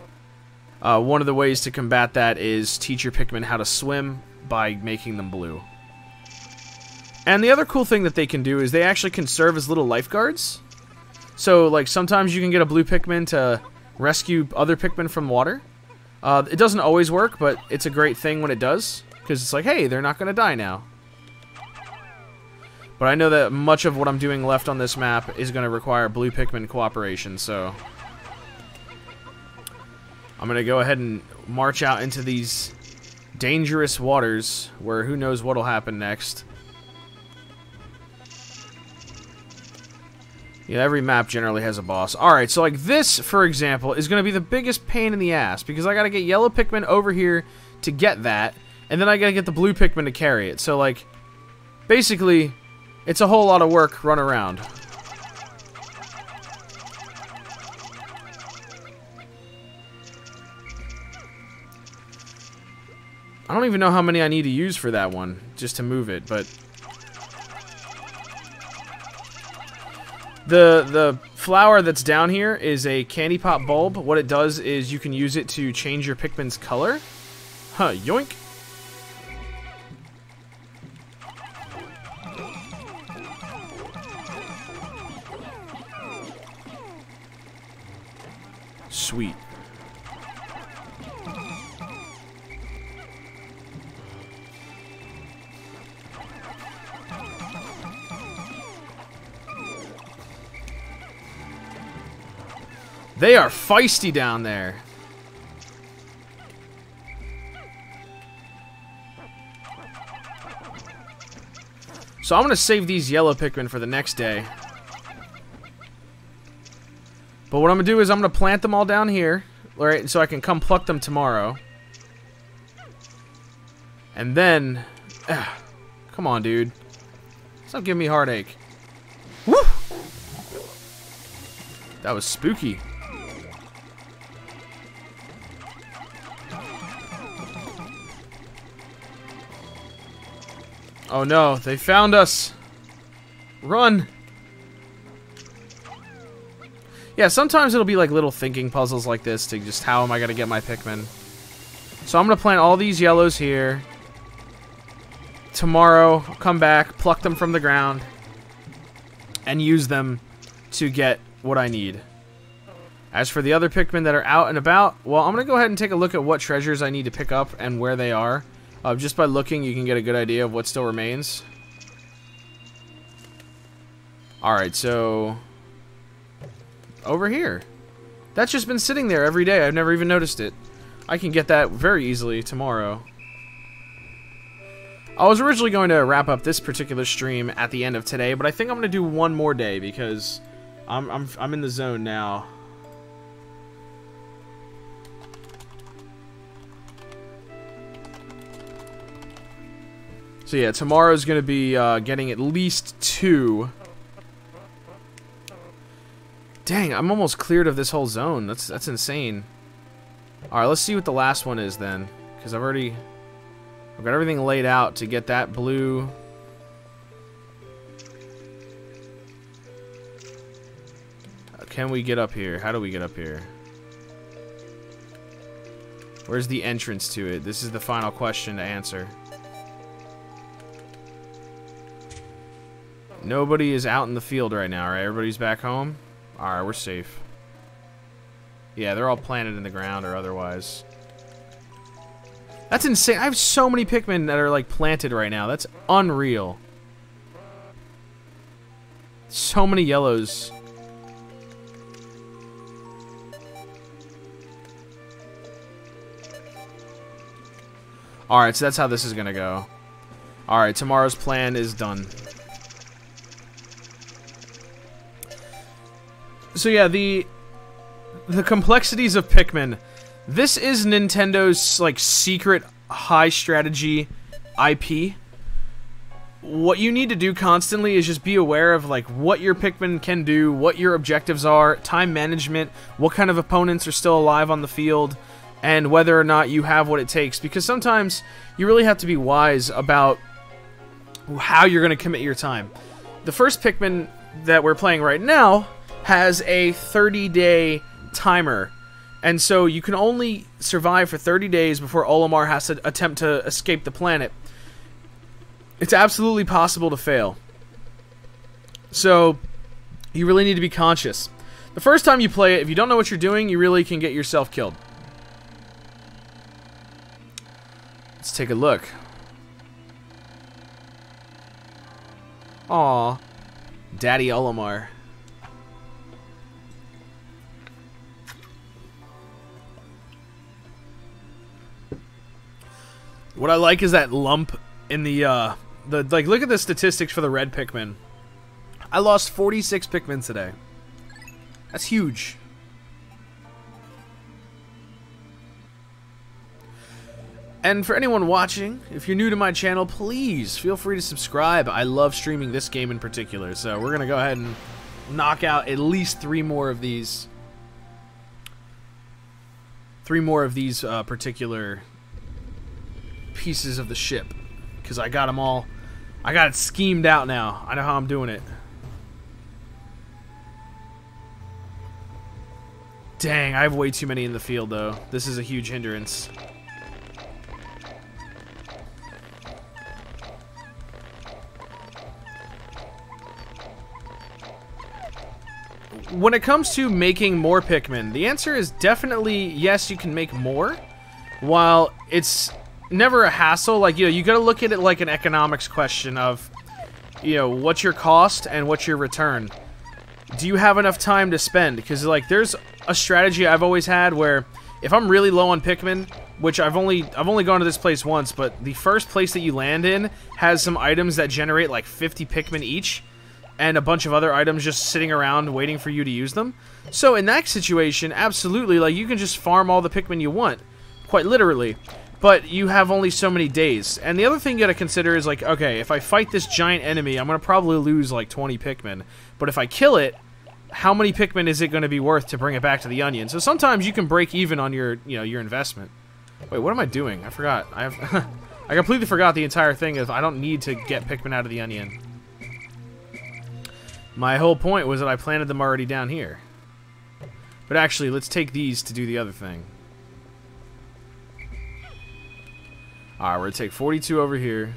one of the ways to combat that is teach your Pikmin how to swim by making them blue. And the other cool thing that they can do is they actually can serve as little lifeguards. So, like, sometimes you can get a blue Pikmin to rescue other Pikmin from water. It doesn't always work, but it's a great thing when it does, because it's like, hey, they're not going to die now. But I know that much of what I'm doing left on this map is going to require blue Pikmin cooperation, so I'm going to go ahead and march out into these dangerous waters, where who knows what'll happen next. Yeah, every map generally has a boss. Alright, so like this, for example, is going to be the biggest pain in the ass, because I got to get yellow Pikmin over here to get that, and then I got to get the blue Pikmin to carry it. So, like, basically, it's a whole lot of work run around. I don't even know how many I need to use for that one, just to move it, but the flower that's down here is a candy pop bulb. What it does is you can use it to change your Pikmin's color. Huh, yoink. Sweet. They are feisty down there. So I'm going to save these yellow Pikmin for the next day. But what I'm going to do is I'm going to plant them all down here, right, so I can come pluck them tomorrow. And then, come on, dude. Stop giving me a heartache. Woo! That was spooky. Oh no, they found us. Run. Yeah, sometimes it'll be like little thinking puzzles like this to just how am I going to get my Pikmin. So I'm going to plant all these yellows here. Tomorrow, I'll come back, pluck them from the ground, and use them to get what I need. As for the other Pikmin that are out and about, well, I'm going to go ahead and take a look at what treasures I need to pick up and where they are. Just by looking, you can get a good idea of what still remains. Alright, so over here. That's just been sitting there every day. I've never even noticed it. I can get that very easily tomorrow. I was originally going to wrap up this particular stream at the end of today, but I think I'm going to do one more day because I'm in the zone now. So yeah, tomorrow's going to be getting at least 2. Dang, I'm almost cleared of this whole zone. That's insane. Alright, let's see what the last one is then. Because I've got everything laid out to get that blue. Can we get up here? How do we get up here? Where's the entrance to it? This is the final question to answer. Nobody is out in the field right now, right? Everybody's back home? Alright, we're safe. Yeah, they're all planted in the ground or otherwise. That's insane. I have so many Pikmin that are, like, planted right now. That's unreal. So many yellows. Alright, so that's how this is gonna go. Alright, tomorrow's plan is done. So yeah, the complexities of Pikmin. This is Nintendo's, like, secret high strategy IP. What you need to do constantly is just be aware of, like, what your Pikmin can do, what your objectives are, time management, what kind of opponents are still alive on the field, and whether or not you have what it takes. Because sometimes you really have to be wise about how you're going to commit your time. The first Pikmin that we're playing right now has a 30-day timer. And so you can only survive for 30 days before Olimar has to attempt to escape the planet. It's absolutely possible to fail. So you really need to be conscious. The first time you play it, if you don't know what you're doing, you really can get yourself killed. Let's take a look. Aw, Daddy Olimar. What I like is that lump in the like, look at the statistics for the red Pikmin. I lost 46 Pikmin today. That's huge. And for anyone watching, if you're new to my channel, please feel free to subscribe. I love streaming this game in particular, so we're gonna go ahead and knock out at least 3 more of these. 3 more of these particular pieces of the ship, because I got them all. I got it schemed out now. I know how I'm doing it. Dang, I have way too many in the field, though. This is a huge hindrance. When it comes to making more Pikmin, the answer is definitely yes, you can make more. While it's never a hassle, like, you know, you gotta look at it like an economics question of, you know, what's your cost and what's your return. Do you have enough time to spend? Because, like, there's a strategy I've always had where if I'm really low on Pikmin, which I've only gone to this place once, but the first place that you land in has some items that generate like 50 Pikmin each, and a bunch of other items just sitting around waiting for you to use them. So in that situation, absolutely, like, you can just farm all the Pikmin you want, quite literally. But you have only so many days. And the other thing you gotta consider is, like, okay, if I fight this giant enemy, I'm gonna probably lose like 20 Pikmin. But if I kill it, how many Pikmin is it gonna be worth to bring it back to the onion? So sometimes you can break even on your, you know, your investment. Wait, what am I doing? I forgot. I have I completely forgot the entire thing of I don't need to get Pikmin out of the onion. My whole point was that I planted them already down here. But actually, let's take these to do the other thing. Alright, we're going to take 42 over here.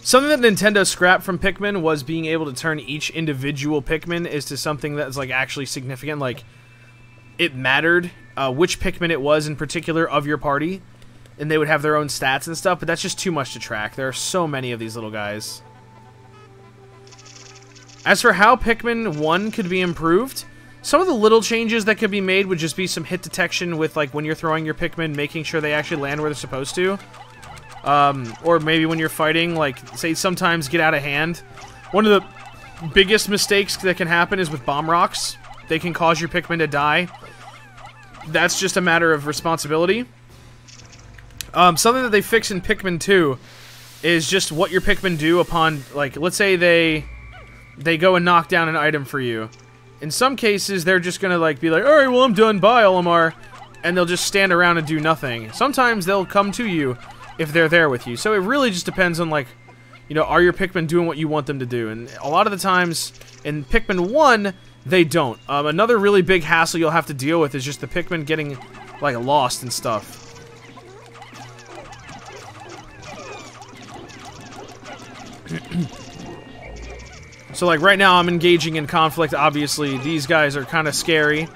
Something that Nintendo scrapped from Pikmin was being able to turn each individual Pikmin into something that's, like, actually significant. Like, it mattered which Pikmin it was in particular of your party, and they would have their own stats and stuff, but that's just too much to track. There are so many of these little guys. As for how Pikmin 1 could be improved, some of the little changes that could be made would just be some hit detection with, like, when you're throwing your Pikmin, making sure they actually land where they're supposed to. Or maybe when you're fighting, like, say, sometimes get out of hand. One of the biggest mistakes that can happen is with bomb rocks. They can cause your Pikmin to die. That's just a matter of responsibility. Something that they fix in Pikmin 2 is just what your Pikmin do upon, like, let's say they go and knock down an item for you. In some cases, they're just gonna, like, be like, alright, well, I'm done, bye, Olimar. And they'll just stand around and do nothing. Sometimes they'll come to you if they're there with you. So it really just depends on, like, you know, are your Pikmin doing what you want them to do? And a lot of the times, in Pikmin 1, they don't. Another really big hassle you'll have to deal with is just the Pikmin getting, like, lost and stuff. So, like, right now I'm engaging in conflict. Obviously, these guys are kind of scary,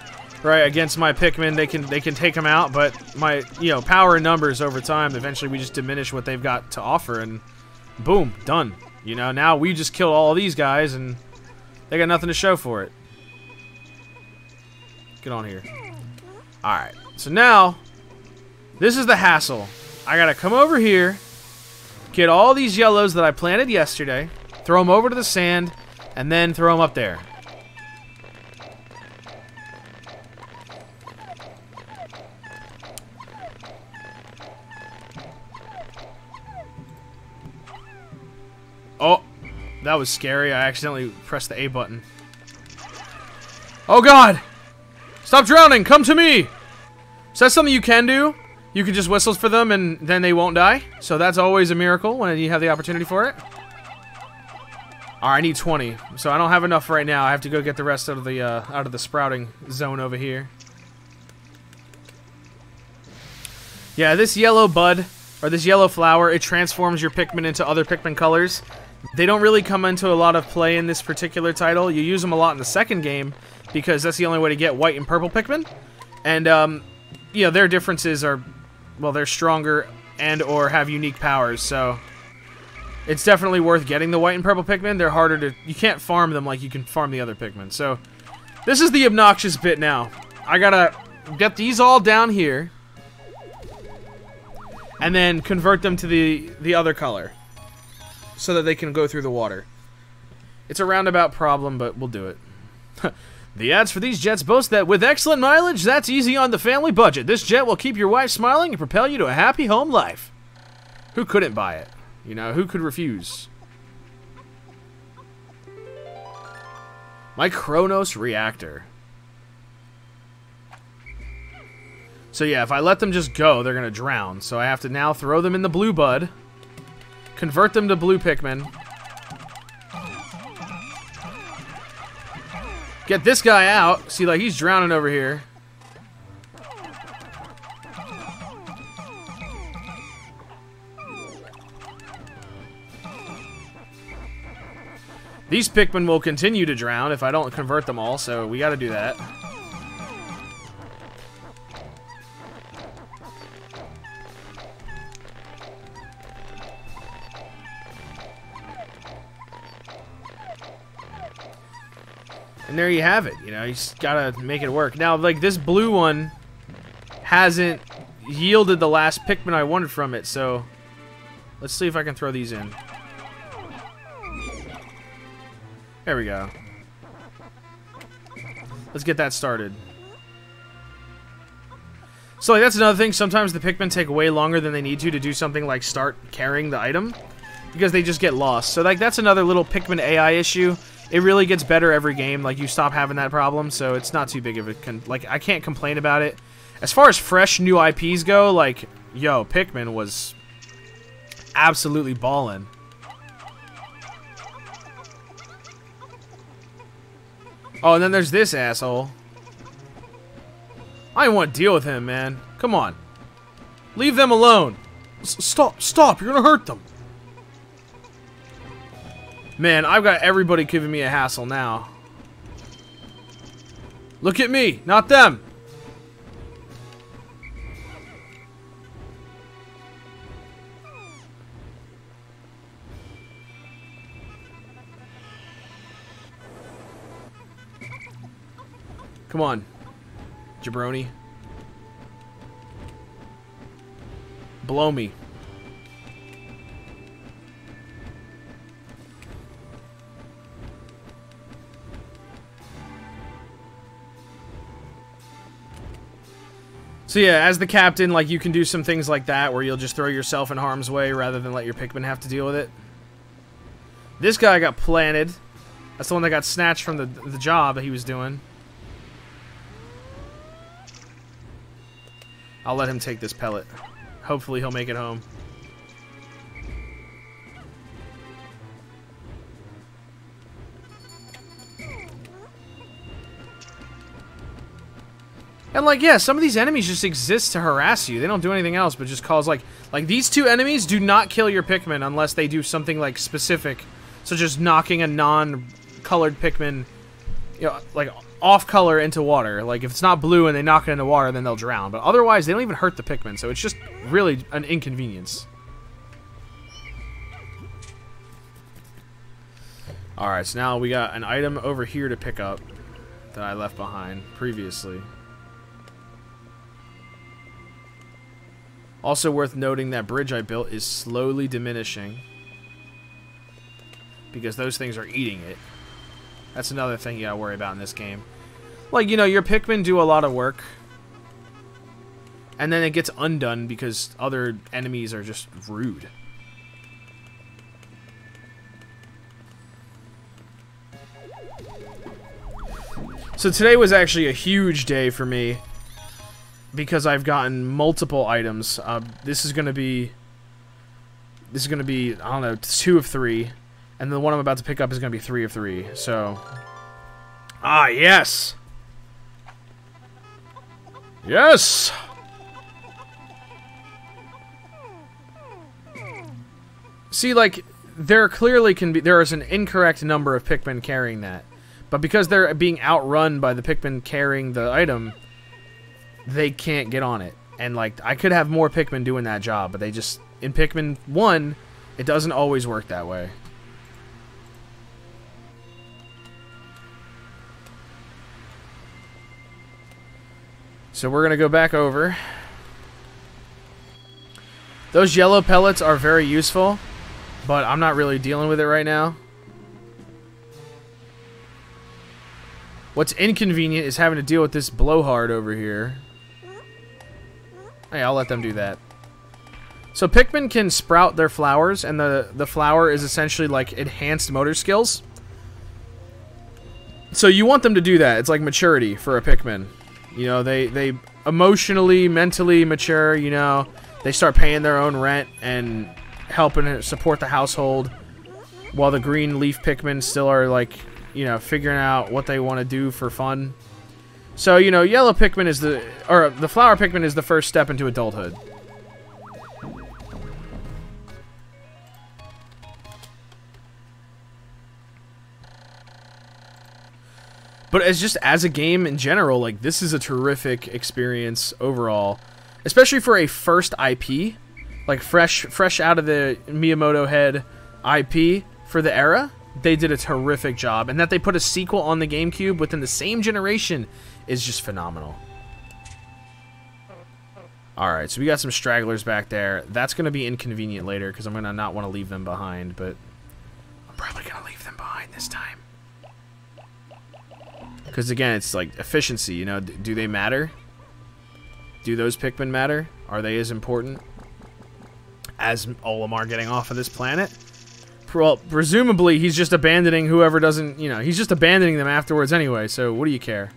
right? Against my Pikmin, they can take them out, but my, you know, power and numbers over time, eventually we just diminish what they've got to offer, and boom, done. You know, now we just killed all of these guys, and they got nothing to show for it. Get on here. Alright, so now, this is the hassle. I gotta come over here, get all these yellows that I planted yesterday, throw them over to the sand, and then throw them up there. Oh, that was scary. I accidentally pressed the A button. Oh God! Stop drowning! Come to me! So that's something you can do. You can just whistle for them and then they won't die. So that's always a miracle when you have the opportunity for it. Alright, I need 20. So I don't have enough right now. I have to go get the rest out of the sprouting zone over here. Yeah, this yellow bud, or this yellow flower, it transforms your Pikmin into other Pikmin colors. They don't really come into a lot of play in this particular title. You use them a lot in the second game, because that's the only way to get white and purple Pikmin. And, you know, their differences are, well, they're stronger and or have unique powers, so it's definitely worth getting the white and purple Pikmin. They're harder to, you can't farm them like you can farm the other Pikmin. So, this is the obnoxious bit now. I gotta get these all down here, and then convert them to the other color, so that they can go through the water. It's a roundabout problem, but we'll do it. The ads for these jets boast that with excellent mileage, that's easy on the family budget. This jet will keep your wife smiling and propel you to a happy home life. Who couldn't buy it? You know, who could refuse? My Kronos reactor. So yeah, if I let them just go, they're gonna drown. So I have to now throw them in the blue bud, convert them to blue Pikmin, get this guy out. See, like, he's drowning over here. These Pikmin will continue to drown if I don't convert them all, so we gotta do that. And there you have it, you know, you just gotta make it work. Now, like, this blue one hasn't yielded the last Pikmin I wanted from it, so let's see if I can throw these in. There we go. Let's get that started. So, like, that's another thing. Sometimes the Pikmin take way longer than they need to do something like start carrying the item, because they just get lost. So, like, that's another little Pikmin AI issue. It really gets better every game. Like, you stop having that problem, so it's not too big of a... like, I can't complain about it. As far as fresh new IPs go, like, yo, Pikmin was absolutely ballin'. Oh, and then there's this asshole. I don't want to deal with him, man. Come on. Leave them alone. Stop. You're going to hurt them. Man, I've got everybody giving me a hassle now. Look at me, not them. Come on, jabroni. Blow me. So yeah, as the captain, like, you can do some things like that where you'll just throw yourself in harm's way rather than let your Pikmin have to deal with it. This guy got planted. That's the one that got snatched from the job that he was doing. I'll let him take this pellet. Hopefully he'll make it home. And, like, yeah, some of these enemies just exist to harass you. They don't do anything else but just cause, like these two enemies do not kill your Pikmin unless they do something, like, specific. Such as knocking a non-colored Pikmin, you know, like, off-color into water. Like, if it's not blue and they knock it into water, then they'll drown. But otherwise, they don't even hurt the Pikmin, so it's just really an inconvenience. Alright, so now we got an item over here to pick up that I left behind previously. Also worth noting, that bridge I built is slowly diminishing. Because those things are eating it. That's another thing you gotta worry about in this game. Like, you know, your Pikmin do a lot of work. And then it gets undone because other enemies are just rude. So today was actually a huge day for me. Because I've gotten multiple items. This is gonna be, I don't know, 2 of 3. And the one I'm about to pick up is gonna be 3 of 3. So, ah, yes! Yes! See, like, there is an incorrect number of Pikmin carrying that. But because they're being outrun by the Pikmin carrying the item, they can't get on it. And, like, I could have more Pikmin doing that job, but they just, in Pikmin 1, it doesn't always work that way. So we're going to go back over. Those yellow pellets are very useful, but I'm not really dealing with it right now. What's inconvenient is having to deal with this blowhard over here. Hey, I'll let them do that. So Pikmin can sprout their flowers, and the flower is essentially like enhanced motor skills. So you want them to do that. It's like maturity for a Pikmin. You know, they emotionally, mentally mature, you know. They start paying their own rent and helping support the household, while the green leaf Pikmin still are, like, you know, figuring out what they want to do for fun. So, you know, yellow Pikmin is the flower Pikmin is the first step into adulthood. But as a game in general, like, this is a terrific experience overall, especially for a first IP, like fresh out of the Miyamoto head IP for the era. They did a terrific job, and that they put a sequel on the GameCube within the same generation is just phenomenal. Alright, so we got some stragglers back there. That's going to be inconvenient later, because I'm going to not want to leave them behind, but I'm probably going to leave them behind this time. Because, again, it's like efficiency, you know. Do they matter? Do those Pikmin matter? Are they as important as Olimar getting off of this planet? Well, presumably, he's just abandoning whoever doesn't, you know, he's just abandoning them afterwards anyway, so what do you care?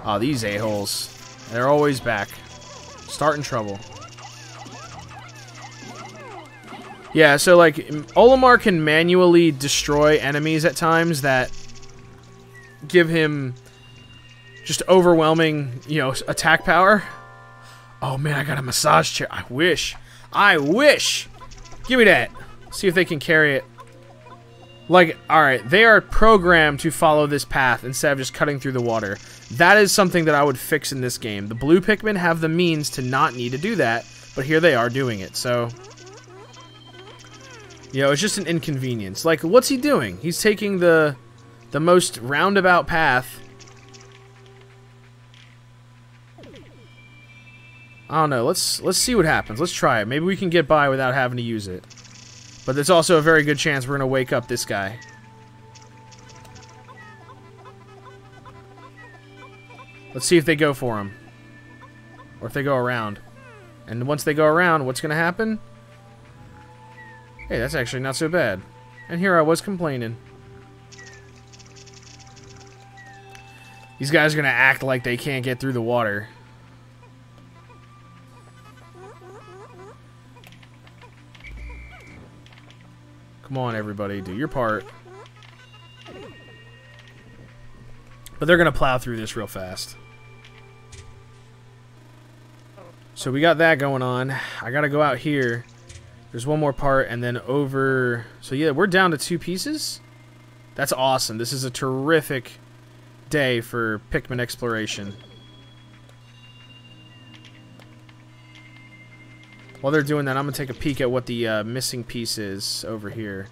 Oh, these a-holes. They're always back. Starting trouble. Yeah, so, like, Olimar can manually destroy enemies at times that give him just overwhelming, you know, attack power. Oh, man, I got a massage chair. I wish. Give me that. See if they can carry it. Like, alright, they are programmed to follow this path instead of just cutting through the water. That is something that I would fix in this game. The blue Pikmin have the means to not need to do that, but here they are doing it, so... You know, it's just an inconvenience. Like, what's he doing? He's taking the most roundabout path. I don't know, let's see what happens. Let's try it. Maybe we can get by without having to use it. But there's also a very good chance we're going to wake up this guy. Let's see if they go for him. Or if they go around. And once they go around, what's going to happen? Hey, that's actually not so bad. And here I was complaining. These guys are going to act like they can't get through the water. Come on, everybody, do your part. But they're going to plow through this real fast. So we got that going on. I got to go out here. There's one more part, and then over... So yeah, we're down to 2 pieces. That's awesome. This is a terrific day for Pikmin exploration. While they're doing that, I'm going to take a peek at what the missing piece is over here.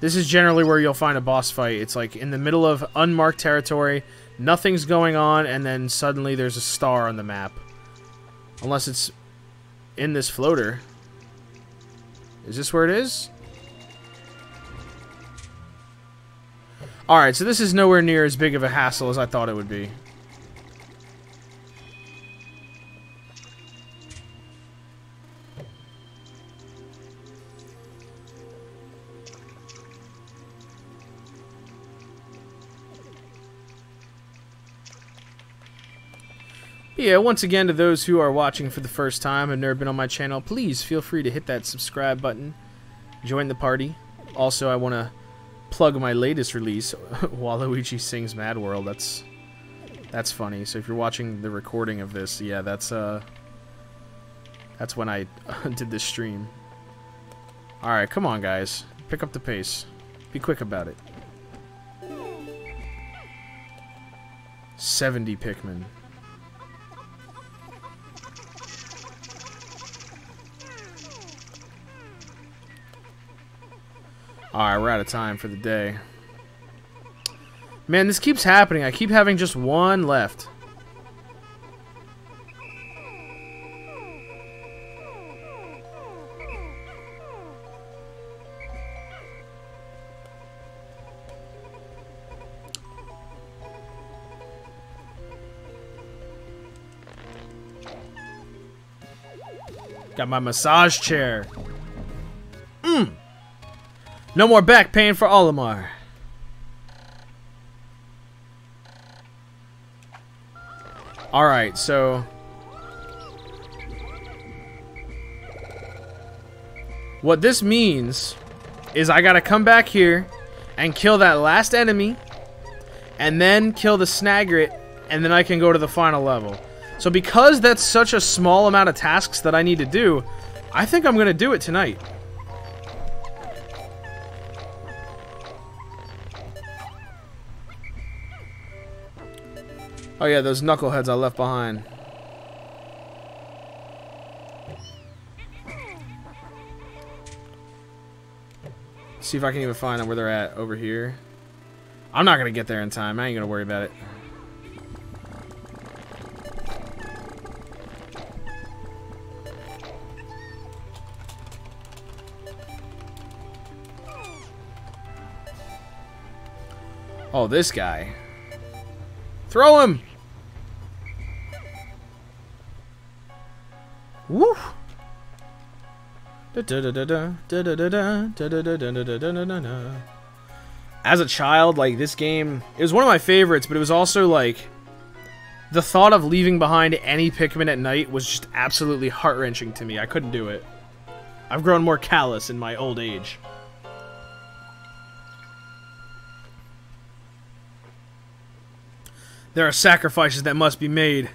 This is generally where you'll find a boss fight. It's like in the middle of unmarked territory, nothing's going on, and then suddenly there's a star on the map. Unless it's in this floater. Is this where it is? Alright, so this is nowhere near as big of a hassle as I thought it would be. Yeah, once again, to those who are watching for the first time and never been on my channel, please feel free to hit that subscribe button. Join the party. Also, I want to plug my latest release, Waluigi Sings Mad World. That's funny. So if you're watching the recording of this, yeah, that's when I did this stream. Alright, come on, guys. Pick up the pace. Be quick about it. 70 Pikmin. Alright, we're out of time for the day. Man, this keeps happening. I keep having just one left. Got my massage chair. No more back pain for Olimar. Alright, so what this means is I gotta come back here and kill that last enemy and then kill the Snagret, and then I can go to the final level. So because that's such a small amount of tasks that I need to do, I think I'm gonna do it tonight. Oh yeah, those knuckleheads I left behind. See if I can even find out where they're at over here. I'm not gonna get there in time. I ain't gonna worry about it. Oh, this guy. Throw him! Woo! As a child, like, this game, it was one of my favorites, but it was also like the thought of leaving behind any Pikmin at night was just absolutely heart-wrenching to me. I couldn't do it. I've grown more callous in my old age. There are sacrifices that must be made.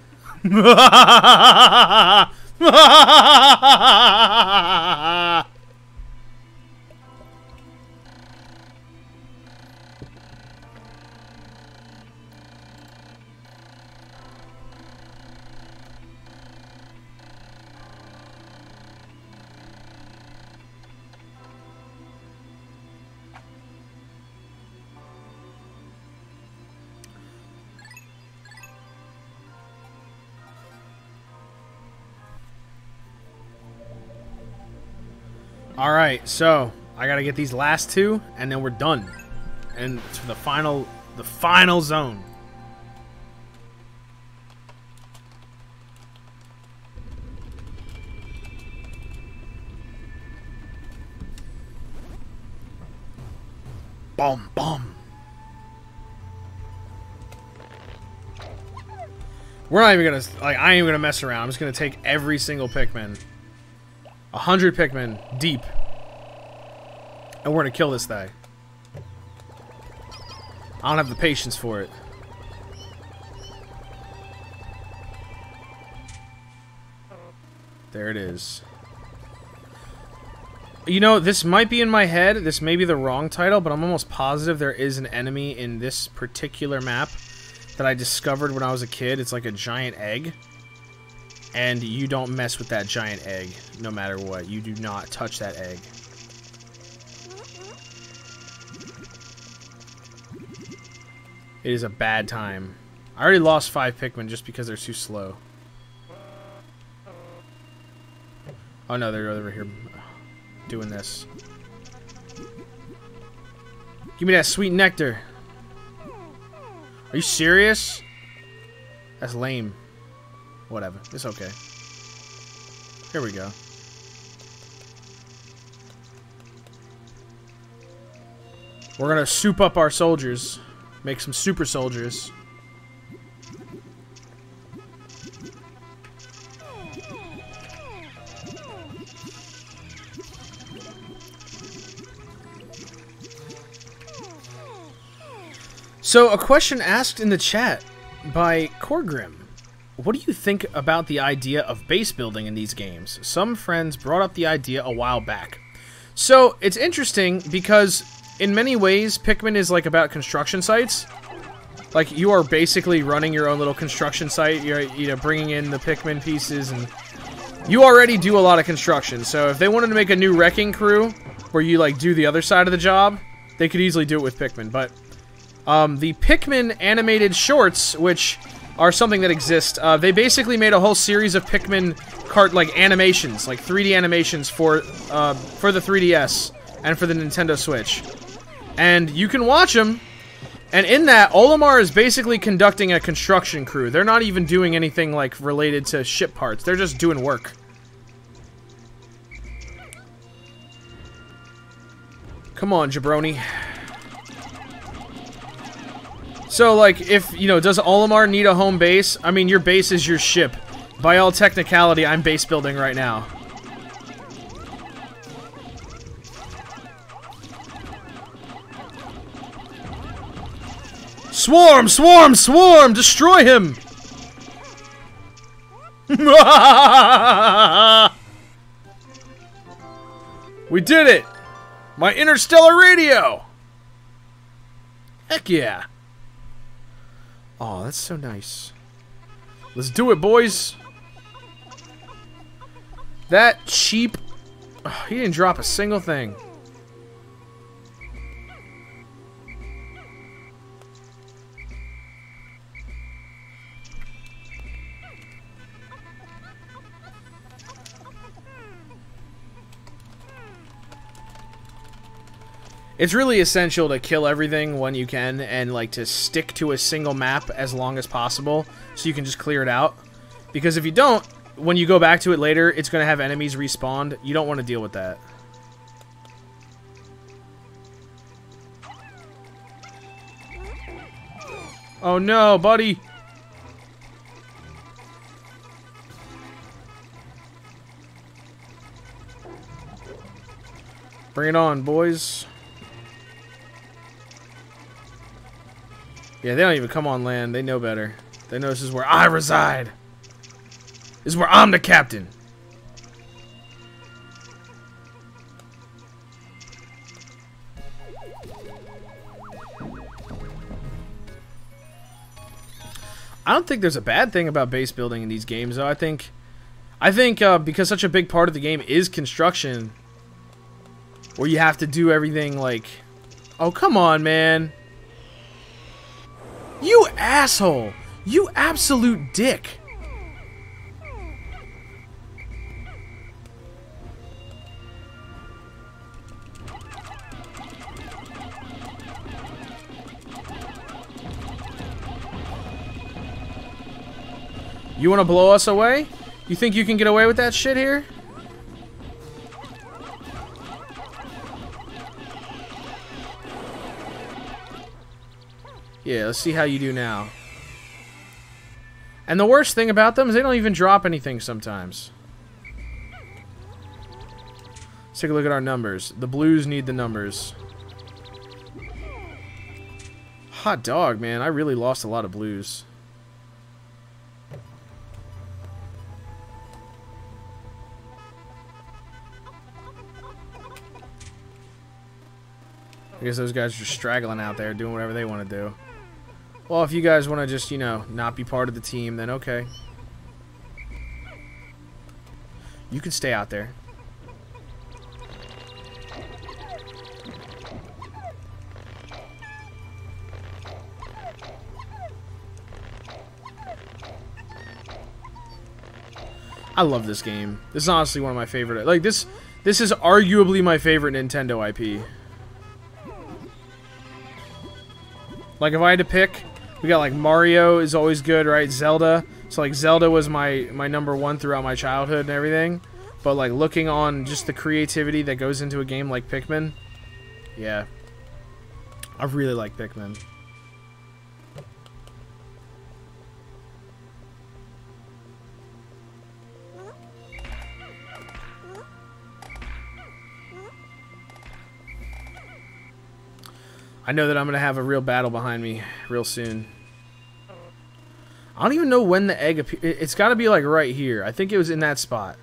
Alright, so I gotta get these last two, and then we're done. And to the final zone. Boom, boom. We're not even gonna, like, I ain't even gonna mess around. I'm just gonna take every single Pikmin. 100 Pikmin deep. And we're gonna kill this guy. I don't have the patience for it. There it is. You know, this might be in my head. This may be the wrong title, but I'm almost positive there is an enemy in this particular map that I discovered when I was a kid. It's like a giant egg. And you don't mess with that giant egg, no matter what. You do not touch that egg. It is a bad time. I already lost 5 Pikmin just because they're too slow. Oh no, they're over here doing this. Give me that sweet nectar. Are you serious? That's lame. Whatever. It's okay. Here we go. We're gonna soup up our soldiers. Make some super soldiers. So, a question asked in the chat by Corgrim. What do you think about the idea of base building in these games? Some friends brought up the idea a while back. So, it's interesting because in many ways, Pikmin is like about construction sites. Like, you are basically running your own little construction site. You're, you know, bringing in the Pikmin pieces, and you already do a lot of construction. So, if they wanted to make a new wrecking crew where you, like, do the other side of the job, they could easily do it with Pikmin. But the Pikmin animated shorts, which are something that exist, they basically made a whole series of Pikmin animations, like 3D animations for the 3DS and for the Nintendo Switch. And you can watch them, and in that, Olimar is basically conducting a construction crew. They're not even doing anything, like, related to ship parts. They're just doing work. Come on, jabroni. So, like, if, you know, does Olimar need a home base? I mean, your base is your ship. By all technicality, I'm base building right now. Swarm! Swarm! Swarm! Destroy him! We did it! My interstellar radio! Heck yeah! Oh, that's so nice. Let's do it, boys! That cheap... Oh, he didn't drop a single thing. It's really essential to kill everything when you can, and like to stick to a single map as long as possible so you can just clear it out. Because if you don't, when you go back to it later, it's going to have enemies respawned. You don't want to deal with that. Oh no, buddy! Bring it on, boys. Yeah, they don't even come on land. They know better. They know this is where I reside. This is where I'm the captain. I don't think there's a bad thing about base building in these games, though. I think because such a big part of the game is construction, where you have to do everything like... Oh, come on, man. You asshole! You absolute dick! You wanna blow us away? You think you can get away with that shit here? Yeah, let's see how you do now. And the worst thing about them is they don't even drop anything sometimes. Let's take a look at our numbers. The blues need the numbers. Hot dog, man. I really lost a lot of blues. I guess those guys are just straggling out there doing whatever they want to do. Well, if you guys want to just, you know, not be part of the team, then okay. You can stay out there. I love this game. This is honestly one of my favorite. Like, this is arguably my favorite Nintendo IP. Like, if I had to pick, we got, like, Mario is always good, right? Zelda. So, like, Zelda was my number one throughout my childhood and everything. But, like, looking on just the creativity that goes into a game like Pikmin, yeah. I really like Pikmin. I know that I'm going to have a real battle behind me real soon. I don't even know when the egg appeared. It's got to be like right here. I think it was in that spot.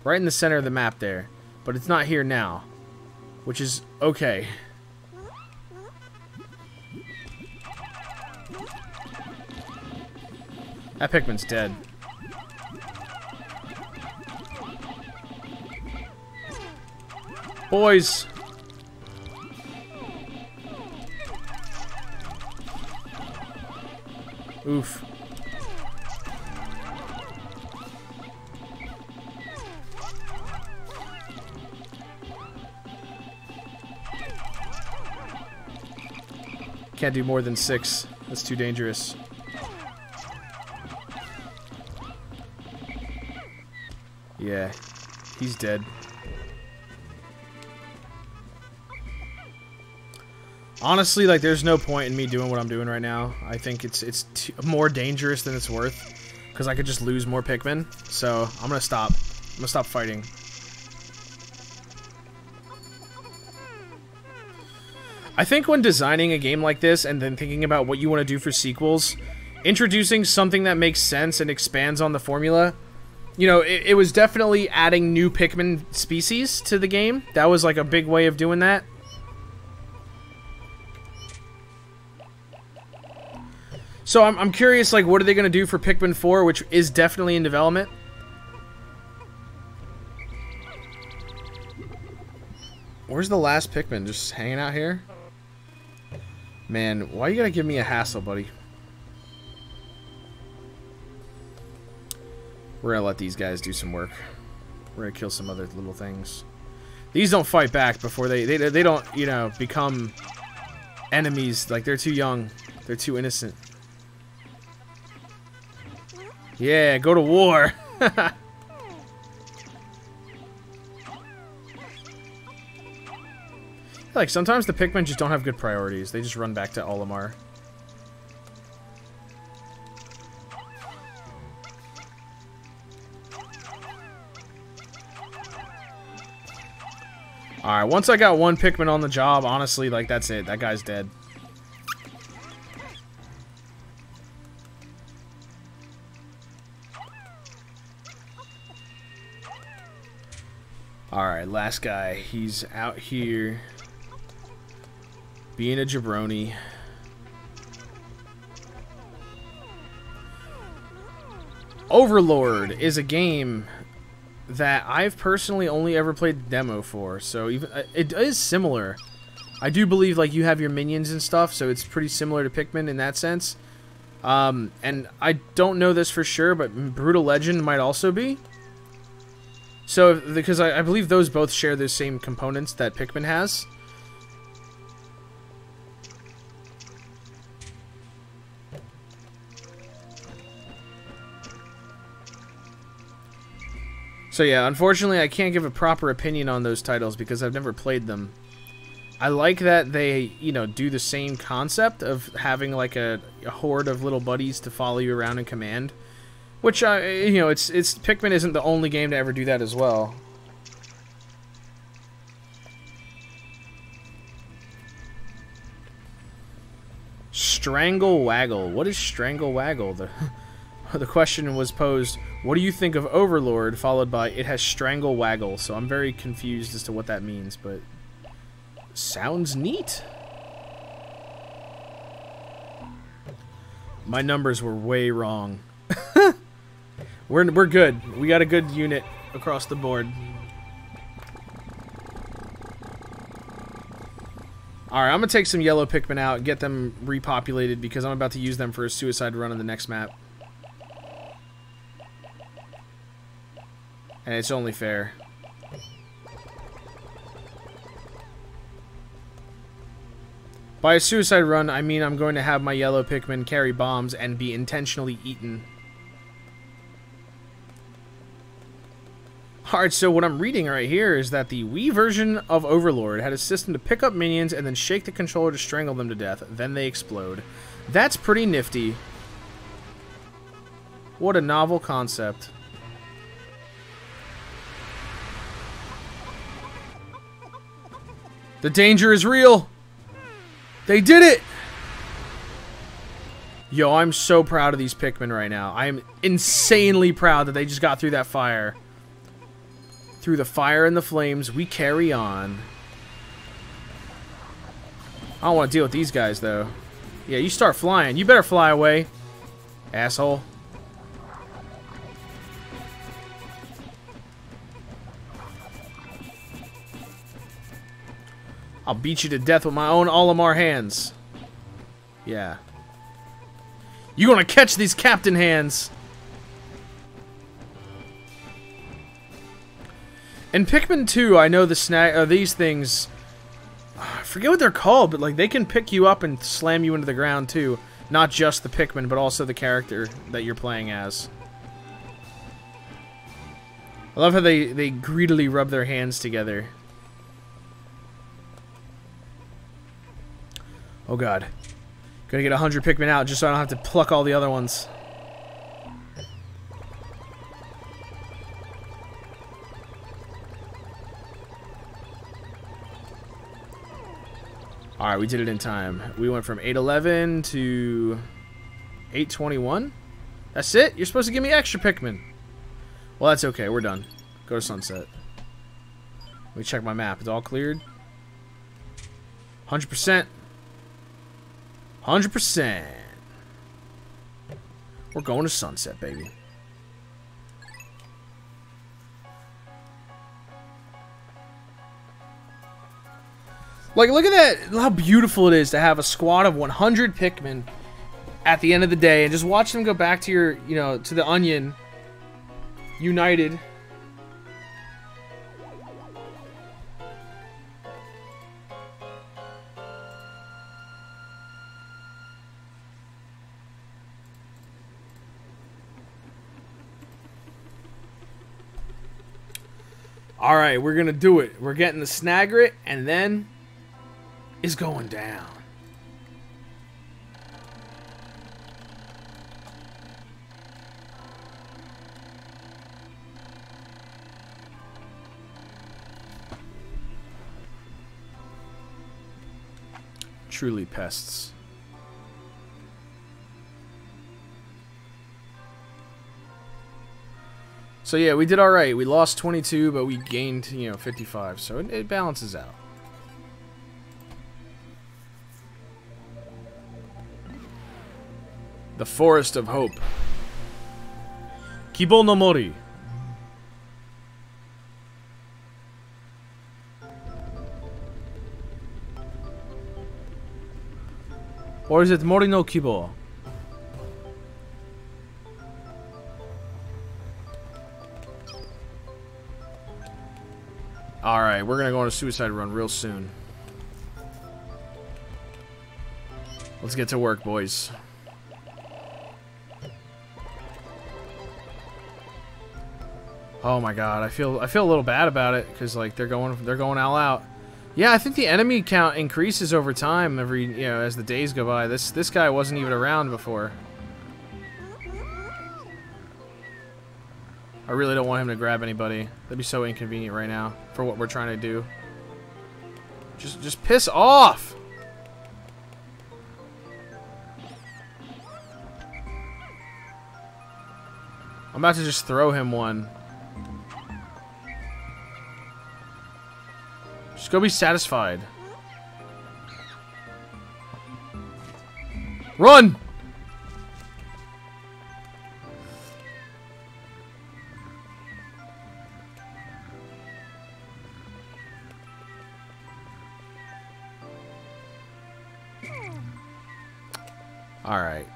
Right in the center of the map there. But it's not here now. Which is okay. That Pikmin's dead. Boys! Oof. Can't do more than 6. That's too dangerous. Yeah, he's dead. Honestly, like, there's no point in me doing what I'm doing right now. I think it's more dangerous than it's worth, because I could just lose more Pikmin. So I'm gonna stop. I'm gonna stop fighting. I think when designing a game like this and then thinking about what you want to do for sequels, introducing something that makes sense and expands on the formula, you know, it was definitely adding new Pikmin species to the game. That was like a big way of doing that. So I'm curious, like, what are they going to do for Pikmin 4, which is definitely in development? Where's the last Pikmin? Just hanging out here? Man, why you gotta give me a hassle, buddy? We're gonna let these guys do some work. We're gonna kill some other little things. These don't fight back before they don't, you know, become enemies. Like, they're too young. They're too innocent. Yeah, go to war. Like, sometimes the Pikmin just don't have good priorities. They just run back to Olimar. Alright, once I got one Pikmin on the job, honestly, like, that's it. That guy's dead. Alright, last guy. He's out here being a jabroni. Overlord is a game that I've personally only ever played the demo for, so even it is similar. I do believe, like, you have your minions and stuff, so it's pretty similar to Pikmin in that sense. And I don't know this for sure, but Brutal Legend might also be. So, because I believe those both share the same components that Pikmin has. So yeah, unfortunately I can't give a proper opinion on those titles because I've never played them. I like that they, you know, do the same concept of having like a horde of little buddies to follow you around and command. Which, you know, it's Pikmin isn't the only game to ever do that as well. Strangle Waggle. What is Strangle Waggle? The question was posed, what do you think of Overlord, followed by, it has Strangle Waggle. So I'm very confused as to what that means, but sounds neat. My numbers were way wrong. We're good. We got a good unit across the board. Alright, I'm going to take some yellow Pikmin out and get them repopulated because I'm about to use them for a suicide run on the next map. And it's only fair. By a suicide run, I mean I'm going to have my yellow Pikmin carry bombs and be intentionally eaten. Alright, so what I'm reading right here is that the Wii version of Overlord had a system to pick up minions and then shake the controller to strangle them to death. Then they explode. That's pretty nifty. What a novel concept. The danger is real! They did it! Yo, I'm so proud of these Pikmin right now. I am insanely proud that they just got through that fire. Through the fire and the flames, we carry on. I don't want to deal with these guys, though. Yeah, you start flying. You better fly away, asshole. I'll beat you to death with my own Olimar hands. Yeah. You gonna catch these captain hands. In Pikmin 2, I know these things, I forget what they're called, but like they can pick you up and slam you into the ground too. Not just the Pikmin, but also the character that you're playing as. I love how they greedily rub their hands together. Oh god. Gotta get 100 Pikmin out just so I don't have to pluck all the other ones. Alright, we did it in time. We went from 811 to 821. That's it? You're supposed to give me extra Pikmin. Well, that's okay. We're done. Go to sunset. Let me check my map. It's all cleared. 100%. 100%. We're going to sunset, baby. Like, look at that, how beautiful it is to have a squad of 100 Pikmin at the end of the day and just watch them go back to your, you know, to the Onion, united. Alright, we're gonna do it. We're getting the Snagret, and then is going down. Truly pests. So yeah, we did alright. We lost 22, but we gained, you know, 55. So it balances out. The Forest of Hope. Kibo no Mori. Or is it Mori no Kibo? Alright, we're gonna go on a suicide run real soon. Let's get to work, boys. Oh my god, I feel a little bad about it because like they're going all out. Yeah, I think the enemy count increases over time as the days go by. This guy wasn't even around before. I really don't want him to grab anybody. That'd be so inconvenient right now for what we're trying to do. Just piss off. I'm about to just throw him one. Just go be satisfied. Run! All right.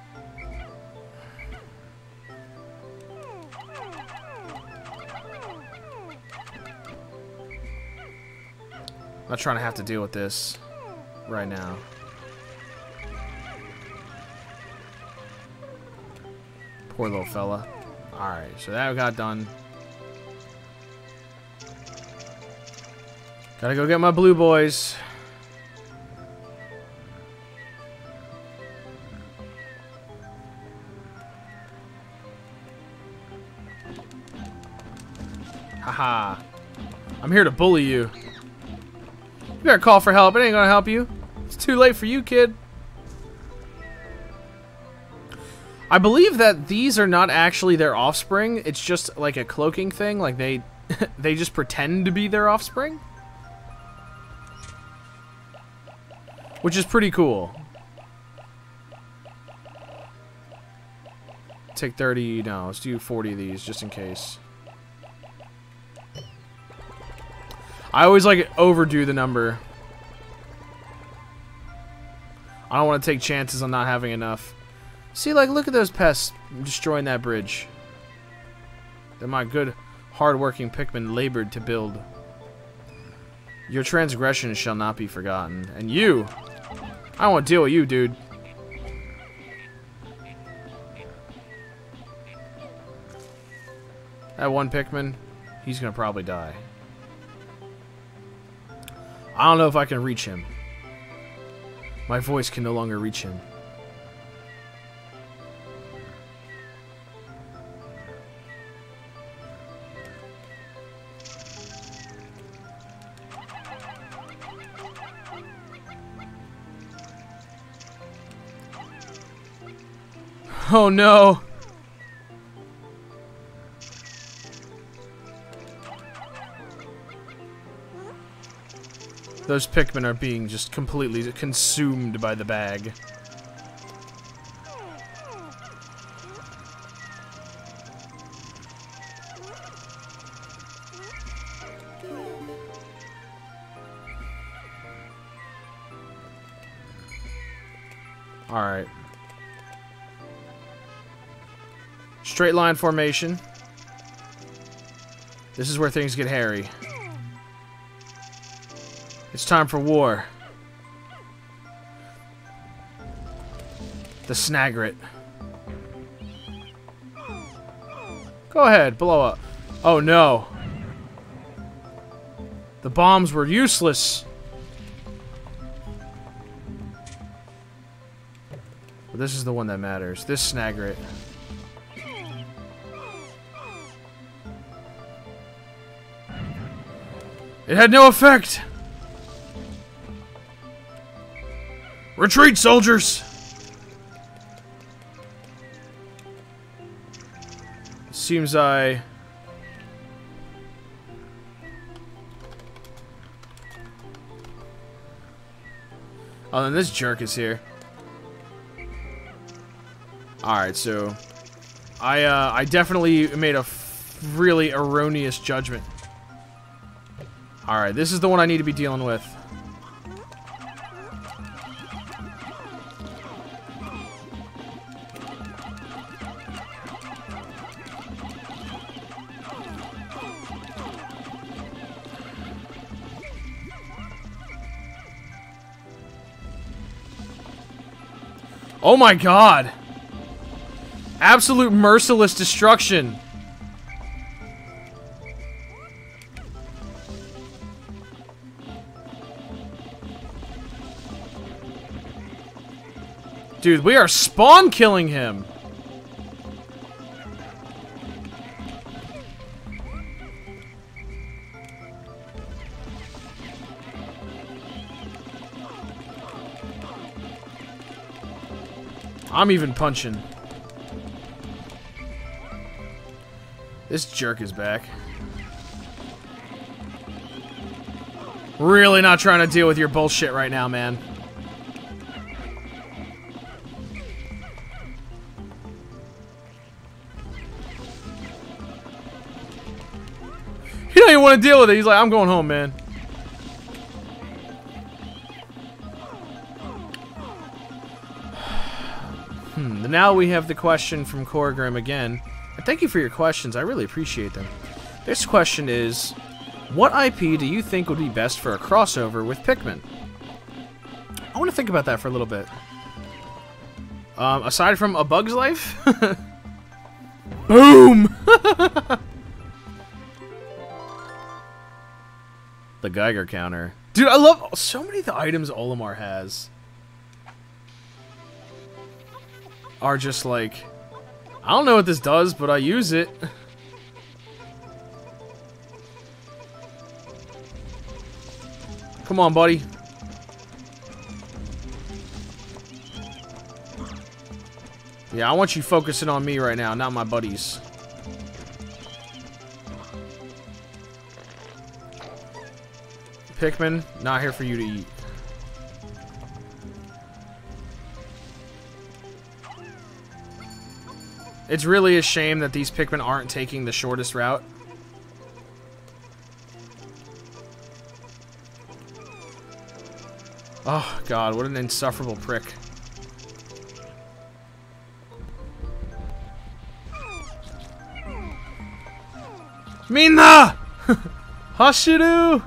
I'm not trying to have to deal with this right now. Poor little fella. Alright, so that got done. Gotta go get my blue boys. Haha. I'm here to bully you. You better call for help. It ain't gonna help you. It's too late for you, kid. I believe that these are not actually their offspring. It's just like a cloaking thing. Like they they just pretend to be their offspring. Which is pretty cool. Take 30, no, let's do 40 of these just in case. I always like overdo the number. I don't want to take chances on not having enough. See, like, look at those pests destroying that bridge. That my good, hard-working Pikmin labored to build. Your transgressions shall not be forgotten. And you! I don't want to deal with you, dude. That one Pikmin, he's gonna probably die. I don't know if I can reach him. My voice can no longer reach him. Oh no! Those Pikmin are being just completely consumed by the bag. Alright. Straight line formation. This is where things get hairy. It's time for war. The Snagret. Go ahead, blow up. Oh no. The bombs were useless. But this is the one that matters. This Snagret. It had no effect! Retreat, soldiers! Seems I... Oh, then this jerk is here. Alright, so... I definitely made a really erroneous judgment. Alright, this is the one I need to be dealing with. Oh my god! Absolute merciless destruction! Dude, we are spawn killing him! I'm even punching. This jerk is back. Really not trying to deal with your bullshit right now, man. He don't even want to deal with it. He's like, I'm going home, man. Now we have the question from Corgrim again. And thank you for your questions. I really appreciate them. This question is, What IP do you think would be best for a crossover with Pikmin? I want to think about that for a little bit. Aside from A Bug's Life? Boom! The Geiger counter. Dude, I love so many of the items Olimar has. Are just like, I don't know what this does, but I use it. Come on, buddy. Yeah, I want you focusing on me right now, not my buddies. Pikmin, not here for you to eat. It's really a shame that these Pikmin aren't taking the shortest route. Oh, God, what an insufferable prick. Minna! Hashiru!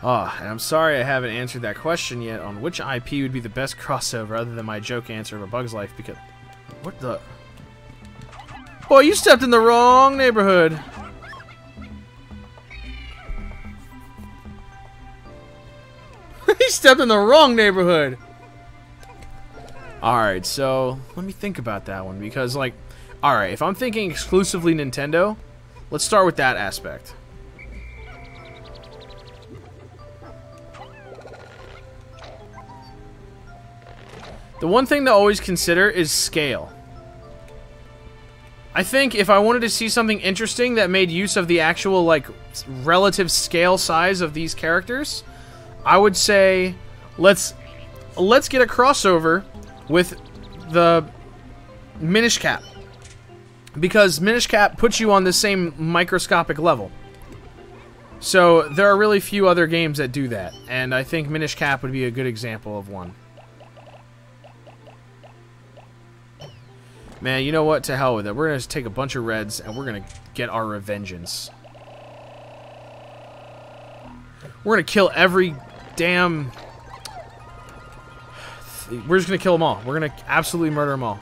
Oh, and I'm sorry I haven't answered that question yet on which IP would be the best crossover other than my joke answer of A Bug's Life, because... What the... Boy, you stepped in the wrong neighborhood! He stepped in the wrong neighborhood! Alright, so... Let me think about that one, because, like... Alright, if I'm thinking exclusively Nintendo, let's start with that aspect. The one thing to always consider is scale. I think if I wanted to see something interesting that made use of the actual, like, relative scale size of these characters, I would say let's get a crossover with the Minish Cap. Because Minish Cap puts you on the same microscopic level. So there are really few other games that do that, and I think Minish Cap would be a good example of one. Man, you know what? To hell with it. We're going to take a bunch of reds, and we're going to get our revengeance. We're going to kill every damn... We're just going to kill them all. We're going to absolutely murder them all.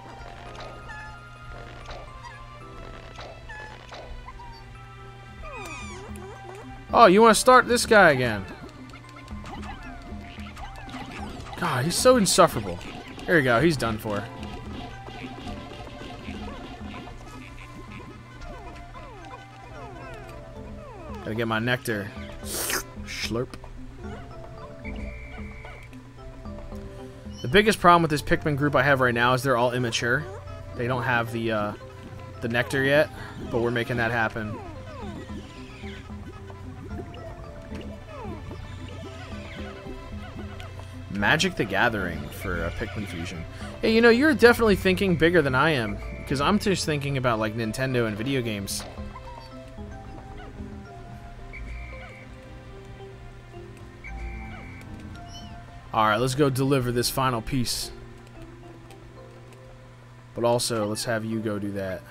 Oh, you want to start this guy again? God, he's so insufferable. There you go. He's done for. Gotta get my nectar. Slurp. The biggest problem with this Pikmin group I have right now is they're all immature. They don't have the nectar yet, but we're making that happen. Magic the Gathering for a Pikmin fusion. Hey, you know, you're definitely thinking bigger than I am, because I'm just thinking about, like, Nintendo and video games. Alright, let's go deliver this final piece. But also, let's have you go do that.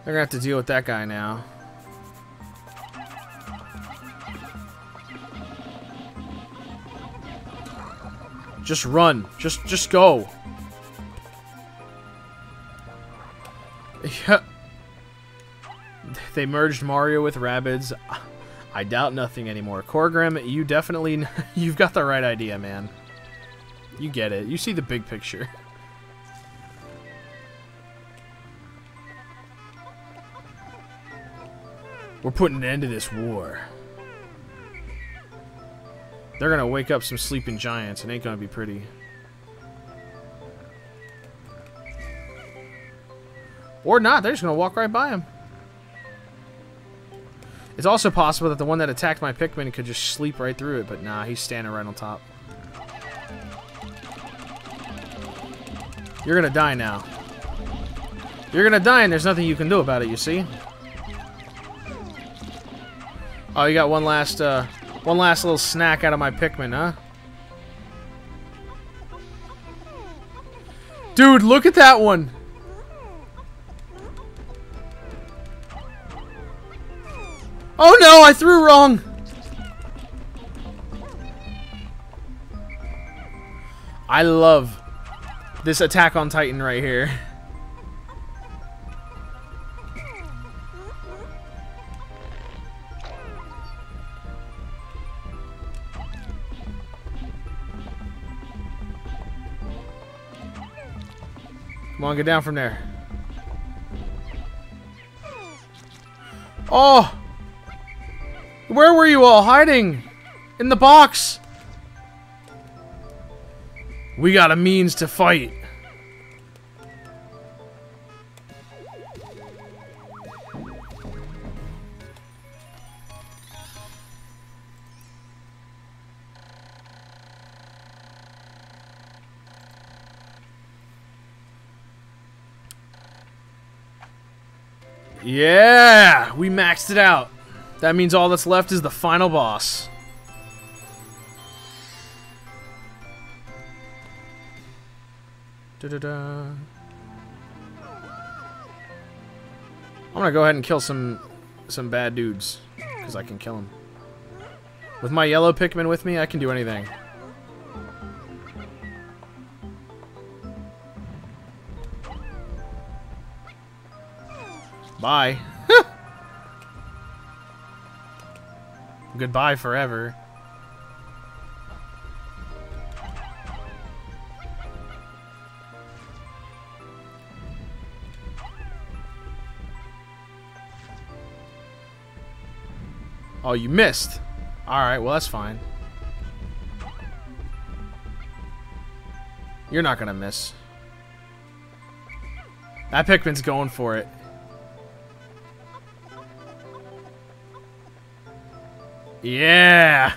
They're gonna have to deal with that guy now. Just run. Just go. Yeah. They merged Mario with Rabbids. I doubt nothing anymore. Corgrim, you definitely... You've got the right idea, man. You get it. You see the big picture. We're putting an end to this war. They're gonna wake up some sleeping giants. It ain't gonna be pretty. Or not. They're just gonna walk right by him. It's also possible that the one that attacked my Pikmin could just sleep right through it, but nah, he's standing right on top. You're gonna die now. You're gonna die and there's nothing you can do about it, you see? Oh, you got one last little snack out of my Pikmin, huh? Dude, look at that one. Oh no, I threw wrong. I love this Attack on Titan right here. Come on, get down from there. Oh! Where were you all hiding? In the box! We got a means to fight. Yeah! We maxed it out. That means all that's left is the final boss. Da-da-da. I'm gonna go ahead and kill some bad dudes, because I can kill them. With my yellow Pikmin with me, I can do anything. Bye. Goodbye forever. Oh, you missed. Alright, well that's fine. You're not gonna miss. That Pikmin's going for it. Yeah!